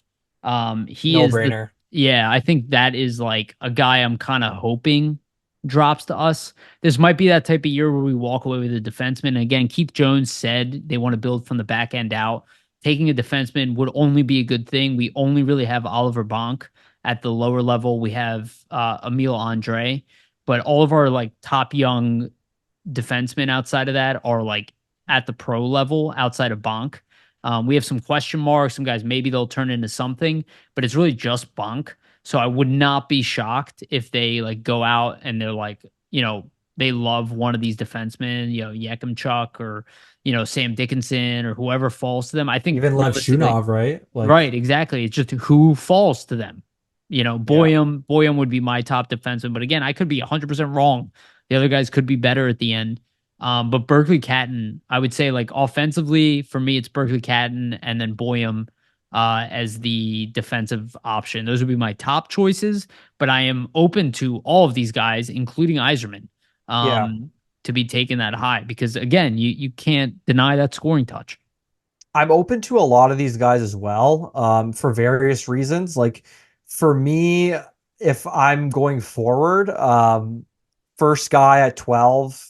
he No is the brainer. yeah, I think that is like a guy I'm kind of hoping drops to us. This might be that type of year where we walk away with a defenseman. And again, Keith Jones said they want to build from the back end out. Taking a defenseman would only be a good thing. We only really have Oliver Bonk at the lower level. We have Emil Andre, but all of our like top young defensemen outside of that are like at the pro level outside of Bonk. We have some question marks. Some guys, maybe they'll turn into something, but it's really just Bonk. So I would not be shocked if they like go out and they're like, they love one of these defensemen, Yakimchuk or, Sam Dickinson or whoever falls to them. I think Even Lev realistically, Shunov, right? Like, right, exactly. It's just who falls to them. yeah. Boyum would be my top defenseman, but again, I could be 100% wrong. The other guys could be better at the end. But Berkeley Catton, I would say like offensively for me, it's Berkeley Catton and then Boyum as the defensive option. Those would be my top choices, but I am open to all of these guys, including Iserman, Yeah. to be taken that high because again, you can't deny that scoring touch. I'm open to a lot of these guys as well, for various reasons. Like for me, if I'm going forward, first guy at 12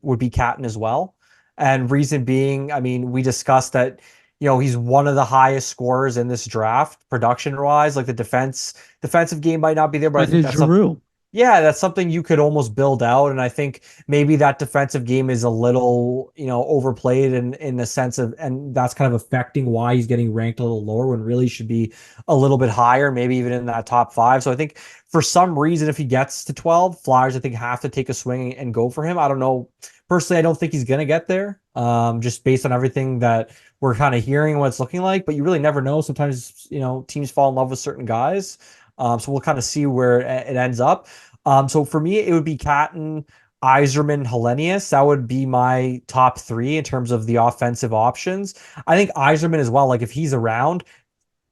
would be Catton as well. And reason being, I mean, we discussed that, he's one of the highest scorers in this draft, production wise. Like the defensive game might not be there, but I But think there's Giroux. yeah, that's something you could almost build out. And I think maybe that defensive game is a little, overplayed in the sense of, and that's kind of affecting why he's getting ranked a little lower when really should be a little bit higher, maybe even in that top five. So I think for some reason, if he gets to 12, Flyers, I think, have to take a swing and go for him. I don't know. Personally, I don't think he's going to get there, just based on everything that we're kind of hearing what it's looking like. But you really never know. Sometimes, teams fall in love with certain guys. So we'll kind of see where it ends up. So for me, it would be Catton, Iserman, Hellenius. That would be my top three in terms of the offensive options. I think Iserman as well. Like if he's around,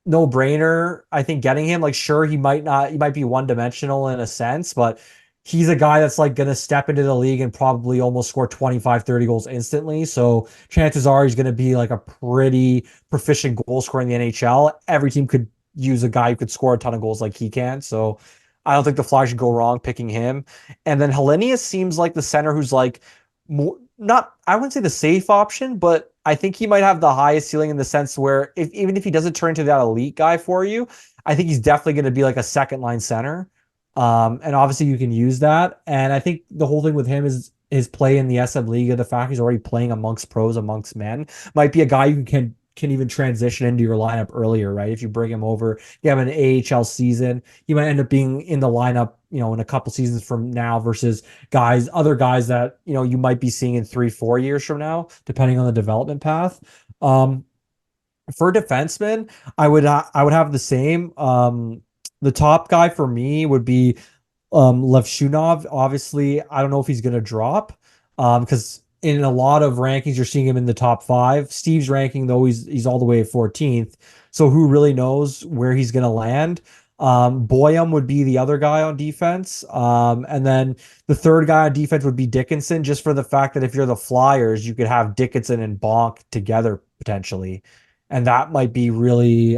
no brainer. I think getting him, like, sure, he might be one dimensional in a sense, but he's a guy that's like going to step into the league and probably almost score 25, 30 goals instantly. So chances are he's going to be like a pretty proficient goal scorer in the NHL. Every team could use a guy who could score a ton of goals like he can. So I don't think the Flyers should go wrong picking him. And then Hellenius seems like the center who's like more, not, I wouldn't say the safe option, but I think he might have the highest ceiling in the sense where even if he doesn't turn into that elite guy for you, I think he's definitely going to be like a second line center. And obviously you can use that. And I think the whole thing with him is his play in the SM Liga, the fact he's already playing amongst pros, amongst men, might be a guy you can even transition into your lineup earlier, right? If you bring him over, you have an AHL season, he might end up being in the lineup, in a couple seasons from now versus other guys that, you might be seeing in 3-4 years from now, depending on the development path. For defensemen, I would have the same. The top guy for me would be Levshunov. Obviously, I don't know if he's going to drop because in a lot of rankings you're seeing him in the top 5. Steve's ranking though he's all the way at 14th. So who really knows where he's going to land? Boyum would be the other guy on defense. And then the third guy on defense would be Dickinson, just for the fact that if you're the Flyers, you could have Dickinson and Bonk together potentially. And that might be really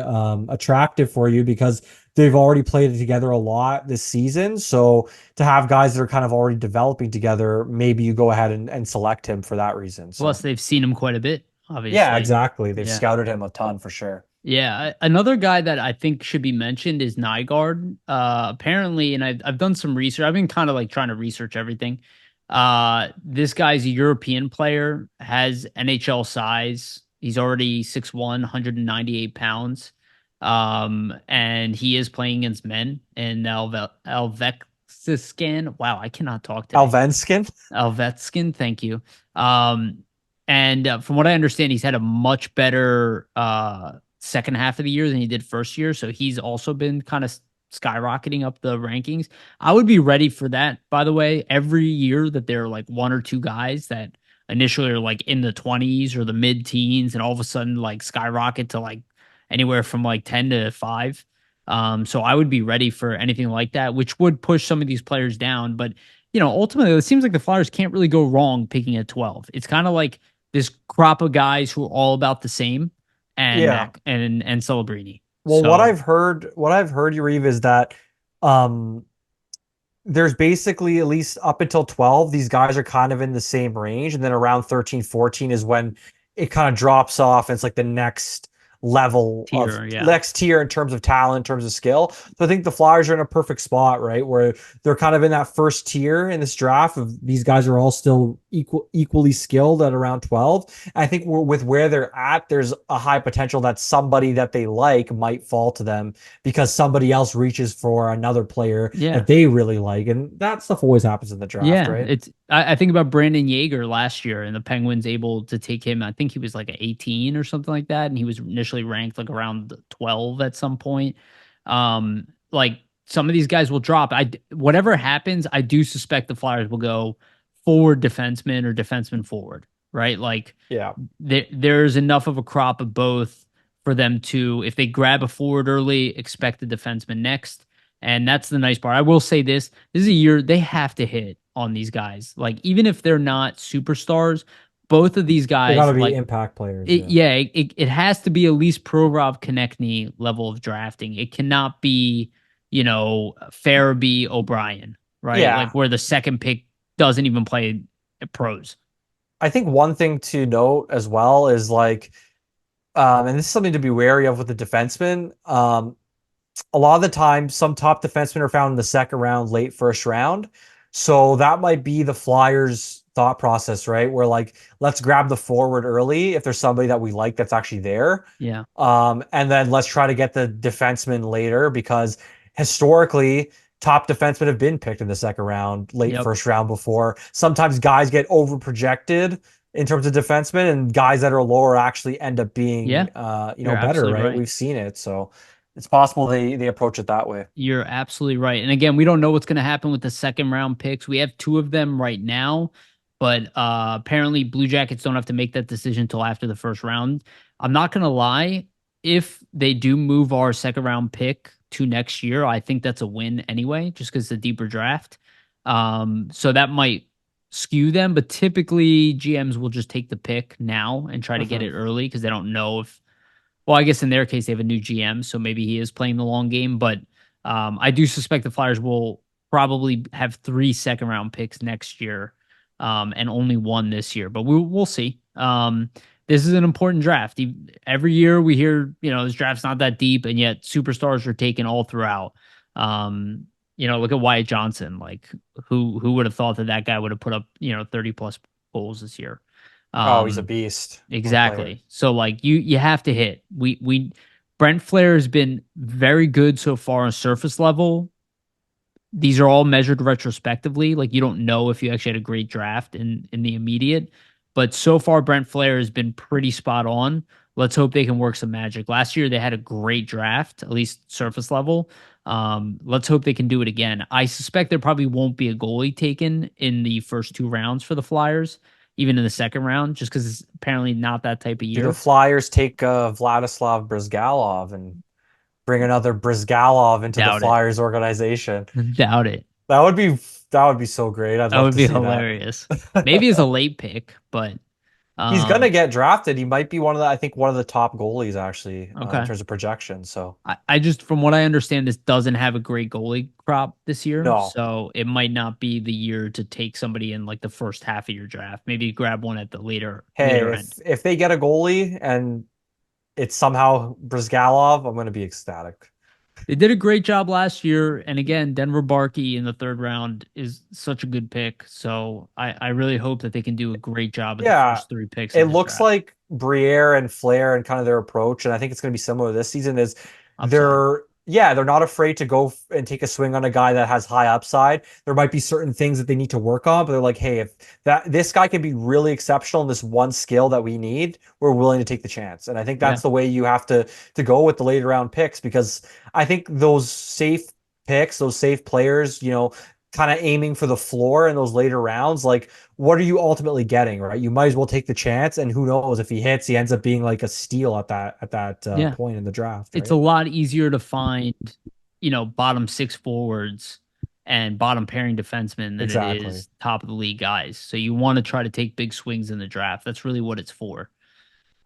attractive for you because they've already played it together a lot this season. So to have guys that are kind of already developing together, maybe you go ahead and select him for that reason. So Plus, they've seen him quite a bit, yeah, obviously. exactly. They've Yeah. scouted him a ton for sure. Yeah, another guy that I think should be mentioned is Nygaard. Apparently, and I've done some research. I've been kind of like trying to research everything. This guy's a European player, has NHL size. He's already 6'1", 198 pounds. And he is playing against men in Alvetskin. Wow, I cannot talk today. Alvenskin? Alvetskin, thank you. And from what I understand, he's had a much better second half of the year than he did first year. So he's also been kind of skyrocketing up the rankings. I would be ready for that, by the way, every year that there are like one or two guys that initially are like in the 20s or the mid teens and all of a sudden like skyrocket to like anywhere from like 10 to 5. So I would be ready for anything like that, which would push some of these players down. But, ultimately, it seems like the Flyers can't really go wrong picking at 12. It's kind of like this crop of guys who are all about the same and Yeah. that and Celebrini. Well, what So I've heard, Yariv, is that um there's basically at least up until 12, these guys are kind of in the same range. And then around 13, 14 is when it kind of drops off. And it's like the next tier in terms of talent, in terms of skill. So I think the Flyers are in a perfect spot, right? Where they're kind of in that first tier in this draft of these guys are all still equally skilled at around 12. I think with where they're at, there's a high potential that somebody that they like might fall to them because somebody else reaches for another player that they really like. And that stuff always happens in the draft, right? I think about Brandon Yeager last year and the Penguins able to take him. I think he was like an 18 or something like that. And he was initially ranked like around 12 at some point. Like some of these guys will drop. Whatever happens, I do suspect the Flyers will go forward defenseman or defenseman forward, right? Like there's enough of a crop of both for them to, if they grab a forward early, expect the defenseman next. And that's the nice part. I will say this is a year they have to hit on these guys. Like, even if they're not superstars, both of these guys, they gotta be like, impact players. It has to be at least Provorov Konechny level of drafting. It cannot be, Farabee O'Brien, right? Yeah. Like where the second pick doesn't even play pros. I think one thing to note as well is like, and this is something to be wary of with the defenseman. A lot of the time, some top defensemen are found in the second round, late first round. So that might be the Flyers' thought process, right? Where like, let's grab the forward early if there's somebody that we like that's actually there. Yeah. And then let's try to get the defenseman later because historically, top defensemen have been picked in the second round, late first round before. Sometimes guys get over projected in terms of defensemen, and guys that are lower actually end up being, better, right? We've seen it, so it's possible they approach it that way. You're absolutely right. And again, we don't know what's going to happen with the second round picks. We have two of them right now, but apparently Blue Jackets don't have to make that decision until after the first round. I'm not going to lie. If they do move our second round pick to next year, I think that's a win anyway, just because it's a deeper draft. So that might skew them, but typically GMs will just take the pick now and try to get it early because they don't know if, well, I guess in their case, they have a new GM, so maybe he is playing the long game. But I do suspect the Flyers will probably have 3 second-round picks next year and only 1 this year. But we'll see. This is an important draft. Every year we hear, this draft's not that deep, and yet superstars are taken all throughout. Look at Wyatt Johnson. Like, who would have thought that guy would have put up, 30-plus goals this year? He's a beast. Exactly. So like you have to hit. Brent Flair has been very good so far on surface level. These are all measured retrospectively. Like you don't know if you actually had a great draft in the immediate, but so far Brent Flair has been pretty spot on. Let's hope they can work some magic. Last year they had a great draft, at least surface level. Let's hope they can do it again. I suspect there probably won't be a goalie taken in the first 2 rounds for the Flyers, even in the second round, just because it's apparently not that type of year. Do the Flyers take Vladislav Brizgalov and bring another Brizgalov into the Flyers organization? Doubt it. That would be so great. That would be hilarious. Maybe it's a late pick, but he's gonna get drafted. He might be one of the top goalies actually in terms of projection. So I just, from what I understand, this doesn't have a great goalie crop this year. No. So it might not be the year to take somebody in like the first half of your draft. Maybe grab one at the later end. If they get a goalie and it's somehow Brizgalov, I'm gonna be ecstatic. They did a great job last year, and again, Denver Barkey in the 3rd round is such a good pick. So I really hope that they can do a great job with the first 3 picks. It looks like Briere and Flair and kind of their approach, and I think it's going to be similar this season. They're not afraid to go and take a swing on a guy that has high upside. There might be certain things that they need to work on, but they're like, hey, if this guy can be really exceptional in this one skill that we need, we're willing to take the chance. And I think that's the way you have to go with the later round picks, because I think those safe picks, those safe players, kind of aiming for the floor in those later rounds, like what are you ultimately getting, right? You might as well take the chance, and who knows if he hits, he ends up being like a steal at that Yeah. point in the draft, It's a right? lot easier to find, bottom six forwards and bottom pairing defensemen than it Exactly. is top of the league guys. So you want to try to take big swings in the draft. That's really what it's for.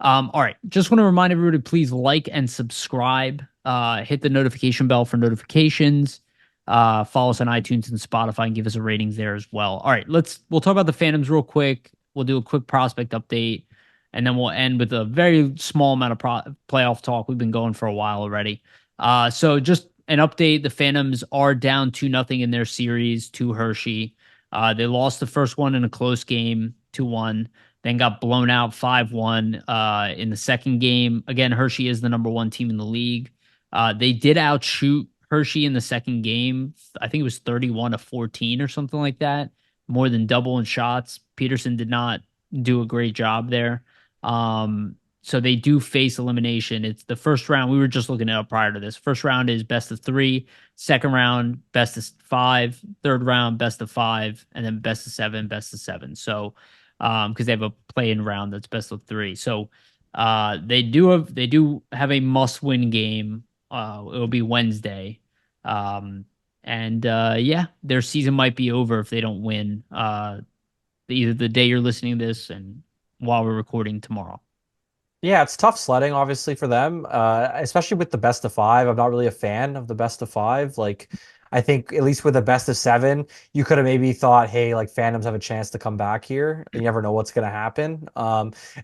All right. Just want to remind everybody, please like and subscribe. Hit the notification bell for notifications. Follow us on iTunes and Spotify and give us a ratings there as well. All right, we'll talk about the Phantoms real quick. We'll do a quick prospect update, and then we'll end with a very small amount of playoff talk. We've been going for a while already. So just an update: the Phantoms are down 2-0 in their series to Hershey. They lost the first one in a close game, 2-1, then got blown out 5-1 in the second game. Again, Hershey is the number one team in the league. They did outshoot Hershey in the second game. I think it was 31-14 or something like that. More than double in shots. Peterson did not do a great job there. So they do face elimination. It's the first round. We were just looking it up prior to this. First round is best of 3. Second round, best of 5. Third round, best of 5. And then best of 7, best of 7. So, because they have a play-in round that's best of 3. So, they do have a must-win game. It'll be Wednesday. Yeah, their season might be over if they don't win. Either the day you're listening to this and while we're recording tomorrow. Yeah, it's tough sledding, obviously, for them, especially with the best of 5. I'm not really a fan of the best of 5. Like, I think at least with the best of 7, you could have maybe thought, hey, like Phantoms have a chance to come back here. You never know what's going to happen,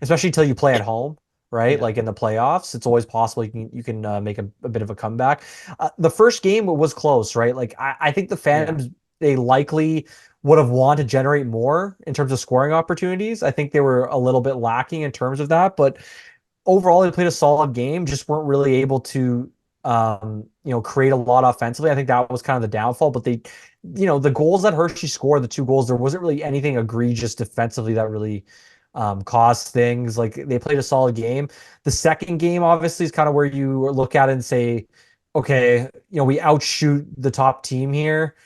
especially until you play at home, right? Yeah. Like in the playoffs, it's always possible you can make a bit of a comeback. The first game was close, right? Like I think the Yeah. Phantoms, they likely would have wanted to generate more in terms of scoring opportunities. I think they were a little bit lacking in terms of that, but overall they played a solid game, just weren't really able to create a lot offensively. I think that was kind of the downfall, but they, the goals that Hershey scored, the 2 goals, there wasn't really anything egregious defensively that really caused things. Like they played a solid game. The second game obviously is kind of where you look at it and say, okay, we outshoot the top team here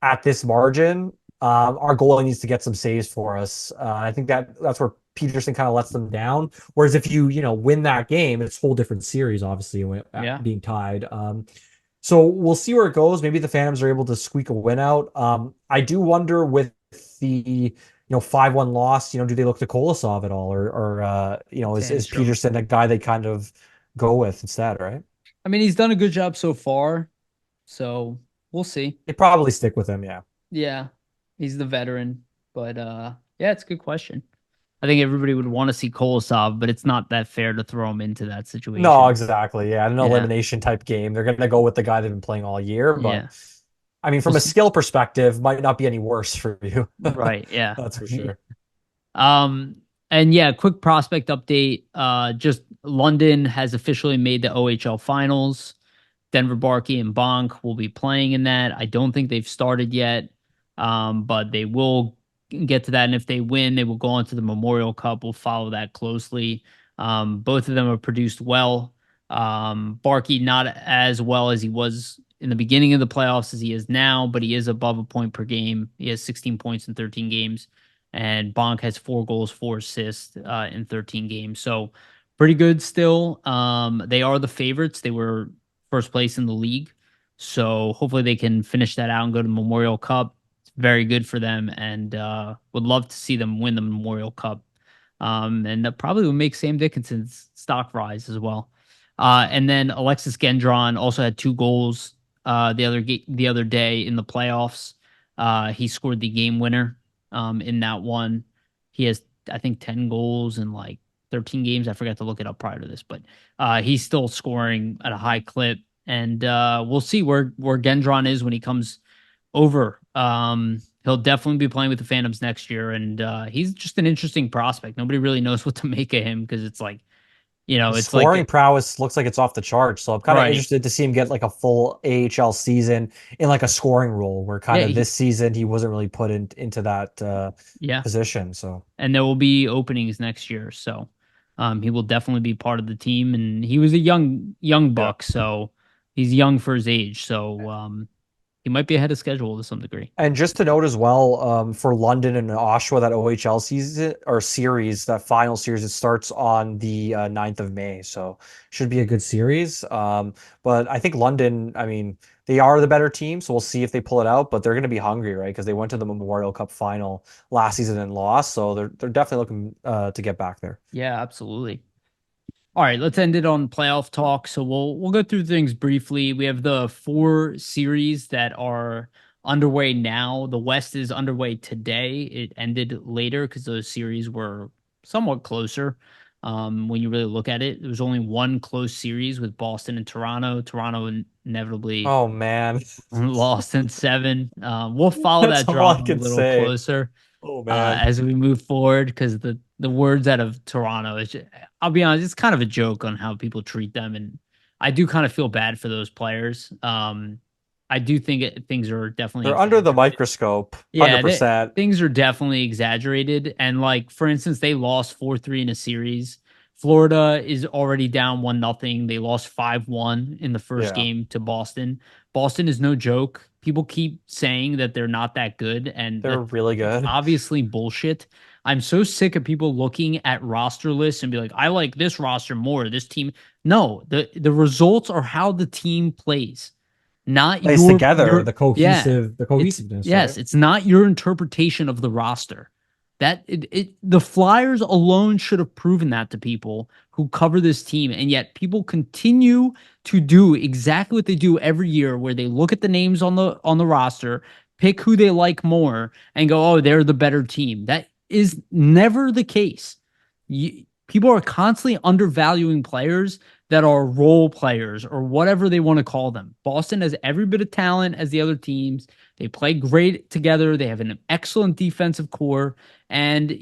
at this margin. Our goalie needs to get some saves for us. I think that's where Peterson kind of lets them down. Whereas if you win that game, it's a whole different series, obviously, Yeah. being tied. So we'll see where it goes. Maybe the Phantoms are able to squeak a win out. I do wonder with the 5-1 loss, do they look to Kolosov at all, or is Sandstrom. Peterson a guy they kind of go with instead, right? I mean, he's done a good job so far, so we'll see. They probably stick with him, yeah. Yeah, he's the veteran, but yeah, it's a good question. I think everybody would want to see Kolosov, but it's not that fair to throw him into that No, situation. exactly. Yeah, an Yeah, elimination type game. They're going to go with the guy they've been playing all year, but yeah, I mean, we'll from a see. skill perspective, might not be any worse for you. Right, yeah. That's for sure. Um, and yeah, quick prospect update. Just London has officially made the OHL finals. Denver Barkey and Bonk will be playing in that. I don't think they've started yet, but they will get to that. And if they win, they will go on to the Memorial Cup. We'll follow that closely. Both of them have produced well. Barkey not as well as he was in the beginning of the playoffs as he is now, but he is above a point per game. He has 16 points in 13 games. And Bonk has 4 goals, 4 assists in 13 games. So pretty good still. They are the favorites. They were first place in the league. So hopefully they can finish that out and go to Memorial Cup. It's very good for them, and would love to see them win the Memorial Cup. And that probably would make Sam Dickinson's stock rise as well. And then Alexis Gendron also had 2 goals the other day in the playoffs. He scored the game winner in that one. He has, I think, 10 goals in like 13 games. I forgot to look it up prior to this, but he's still scoring at a high clip. And we'll see where Gendron is when he comes over. He'll definitely be playing with the Phantoms next year. And he's just an interesting prospect. Nobody really knows what to make of him because it's like, His it's like, scoring prowess looks like it's off the charts. So I'm kind of right. interested to see him get like a full AHL season in like a scoring role where kind Yeah. of this season he wasn't really put into that Yeah. position. So And there will be openings next year. So he will definitely be part of the team. And he was a young yeah. buck, so he's young for his age. So he might be ahead of schedule to some degree. And just to note as well, for London and Oshawa, that OHL season or series, that final series, it starts on the 9th of May. So should be a good series. But I think London, I mean, they are the better team, so we'll see if they pull it out. But they're going to be hungry, right? Because they went to the Memorial Cup final last season and lost, so they're definitely looking to get back there. Yeah, absolutely. All right, let's end it on playoff talk. So we'll go through things briefly. We have the 4 series that are underway now. The West is underway today. It ended later because those series were somewhat closer. When you really look at it, there was only one close series with Boston and Toronto. Toronto inevitably Oh man, lost in 7. We'll follow that's that all I drama a can little say. closer Oh man. as we move forward because the words out of Toronto is just, I'll be honest, it's kind of a joke on how people treat them, and I do kind of feel bad for those players. I do think things are definitely They're under the exaggerated. microscope, Yeah, 100%. things are definitely exaggerated. And like for instance, they lost 4-3 in a series. Florida is already down 1-0. They lost 5-1 in the first Yeah, game to Boston. Boston is no joke. People keep saying that they're not that good, and they're that's really good. obviously bullshit. I'm so sick of people looking at roster lists and be like, I like this roster more, this team. No, the results are how the team plays, not Plays together, your yeah. The It's cohesiveness, yes, right? it's not your interpretation of the roster. The Flyers alone should have proven that to people who cover this team, and yet people continue to do exactly what they do every year, where they look at the names on the roster, pick who they like more, and go, "Oh, they're the better team." That is never the case. People are constantly undervaluing players that are role players or whatever they want to call them. Boston has every bit of talent as the other teams. They play great together. They have an excellent defensive core. And,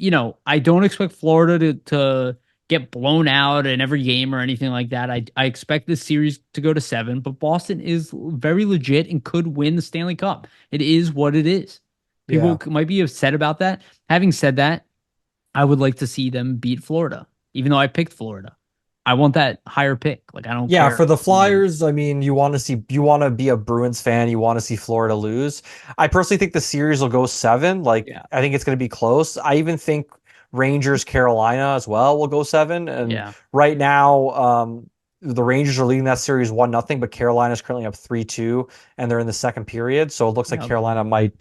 I don't expect Florida to get blown out in every game or anything like that. I expect this series to go to 7, but Boston is very legit and could win the Stanley Cup. It is what it is. Yeah. People might be upset about that. Having said that, I would like to see them beat Florida, even though I picked Florida. I want that higher pick. Like, I don't Yeah, care for the who wins. Flyers, I mean, you want to be a Bruins fan, you want to see Florida lose. I personally think the series will go 7. Like, Yeah. I think it's going to be close. I even think Rangers Carolina as well will go 7. And Yeah. right now, the Rangers are leading that series 1-0, but Carolina's currently up 3-2, and they're in the second period. So it looks like Yep. Carolina might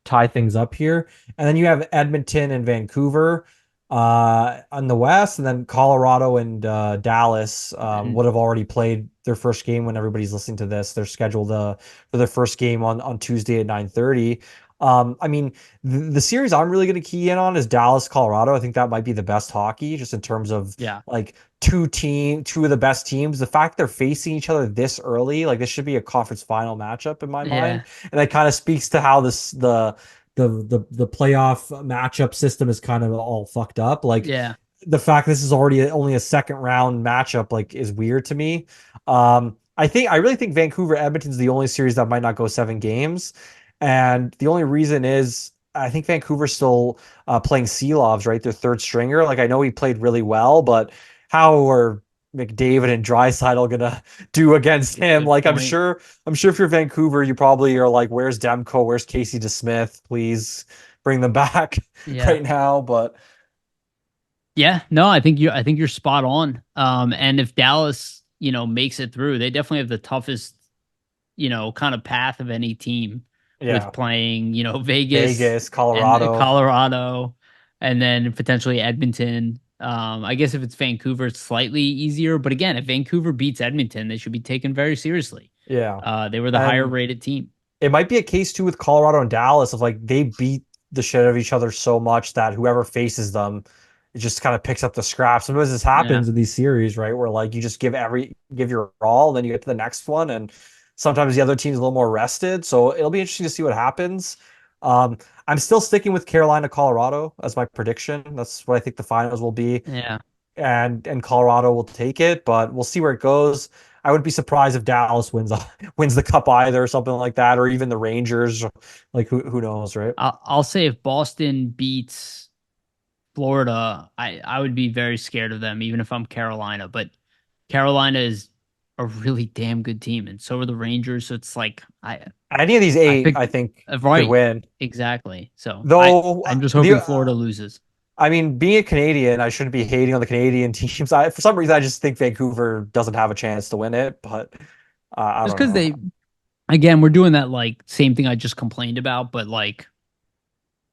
tie things up here. And then you have Edmonton and Vancouver on the West, and then Colorado and Dallas Mhm. would have already played their first game when everybody's listening to this. They're scheduled for their first game on Tuesday at 9:30. I mean, the series I'm really going to key in on is Dallas, Colorado. I think that might be the best hockey, just in terms of Yeah. like two of the best teams. The fact they're facing each other this early, like this should be a conference final matchup in my mind, Yeah. and that kind of speaks to how the playoff matchup system is kind of all fucked up. Like Yeah. the fact this is already only a second round matchup like is weird to me. I really think Vancouver Edmonton's the only series that might not go 7 games, and the only reason is I think Vancouver's still playing Seelovs, right? Their third stringer. Like I know he played really well, but how are McDavid and Draisaitl gonna do against him? Good Like point. I'm sure if you're Vancouver, you probably are like, where's Demko? Where's Casey DeSmith? Please bring them back Yeah. right now. But Yeah. No, I think you're spot on. And if Dallas, makes it through, they definitely have the toughest, kind of path of any team with yeah, playing, Vegas Vegas, and Colorado. Colorado and then potentially Edmonton. I guess if it's Vancouver, it's slightly easier. But again, if Vancouver beats Edmonton, they should be taken very seriously. Yeah. They were the higher And rated team. it might be a case too with Colorado and Dallas of like they beat the shit out of each other so much that whoever faces them, it just kind of picks up the scraps. Sometimes this Yeah. happens in these series, right? Where like you just give your all, and then you get to the next one, and sometimes the other team's a little more rested. So it'll be interesting to see what happens. Um, I'm still sticking with Carolina, Colorado as my prediction. That's what I think the finals will be, Yeah. and Colorado will take it, but we'll see where it goes. I wouldn't be surprised if Dallas wins the cup either, or something like that, or even the Rangers. Like who knows, right? I'll say if Boston beats Florida, I would be very scared of them, even if I'm Carolina. But Carolina is a really damn good team, and so are the Rangers. So it's like Any of these eight, picked I think, right, could win. exactly. So Though I'm just hoping the Florida loses. I mean, being a Canadian, I shouldn't be hating on the Canadian teams. For some reason, I just think Vancouver doesn't have a chance to win it, but I Just don't because know. again, we're doing that like same thing I just complained about, but like,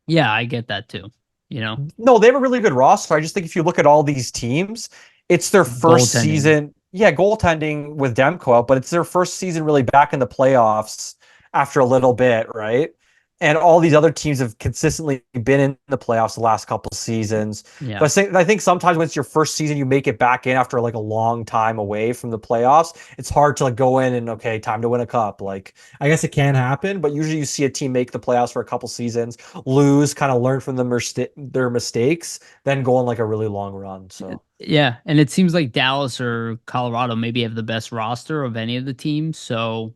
yeah, I get that too. You know, No, they have a really good roster. I just think if you look at all these teams, it's their first goaltending. season. Yeah, goaltending with Demko out, but it's their first season really back in the playoffs after a little bit, right? And all these other teams have consistently been in the playoffs the last couple of seasons. Yeah. So I think sometimes when it's your first season, you make it back in after like a long time away from the playoffs. It's hard to like go in and okay, time to win a cup. Like I guess it can happen, but usually you see a team make the playoffs for a couple seasons, lose, kind of learn from their mistakes, then go on like a really long run. So Yeah, and it seems like Dallas or Colorado maybe have the best roster of any of the teams. So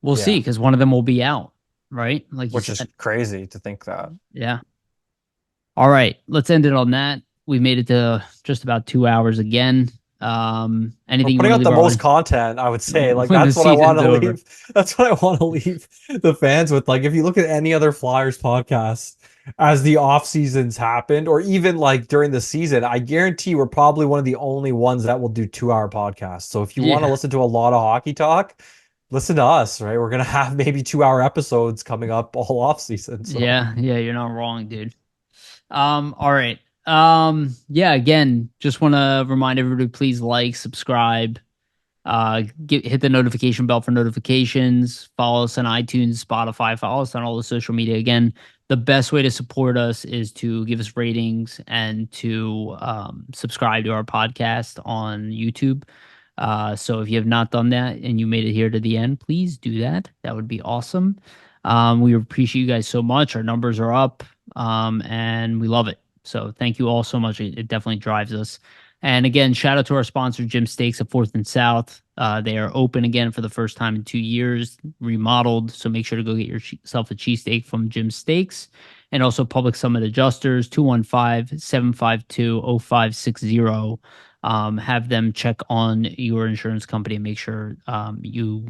we'll see yeah, because one of them will be out, right? Like you which is said. crazy to think that. Yeah. All right, let's end it on that. We made it to just about 2 hours again. We're Anything you putting want to out leave the our most content, I would say. Like when the that's what I want season's to over? leave. That's what I want to leave. The fans with like if you look at any other Flyers podcast as the off seasons happened, or even like during the season, I guarantee we're probably one of the only ones that will do 2 hour podcasts. So if you want to Yeah. listen to a lot of hockey talk, listen to us, right? We're gonna have maybe 2 hour episodes coming up all off season. So Yeah, you're not wrong, dude. All right. Yeah, again, just want to remind everybody, please like, subscribe, hit the notification bell for notifications, follow us on iTunes, Spotify, follow us on all the social media. Again, the best way to support us is to give us ratings and to subscribe to our podcast on YouTube. So if you have not done that and you made it here to the end, please do that. That would be awesome. We appreciate you guys so much. Our numbers are up, and we love it. So thank you all so much. It definitely drives us. And again, shout out to our sponsor, Jim Steaks at 4th and South. They are open again for the first time in 2 years, remodeled. So make sure to go get yourself a cheesesteak from Jim Steaks. And also Public Summit Adjusters, 215-752-0560. Have them check on your insurance company and make sure you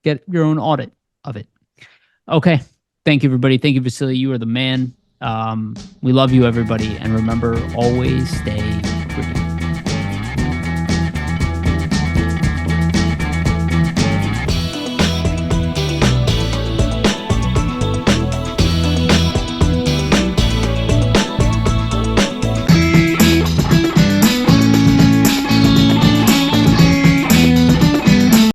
get your own audit of it. Okay. Thank you, everybody. Thank you, Vasili. You are the man. We love you, everybody. And remember, always stay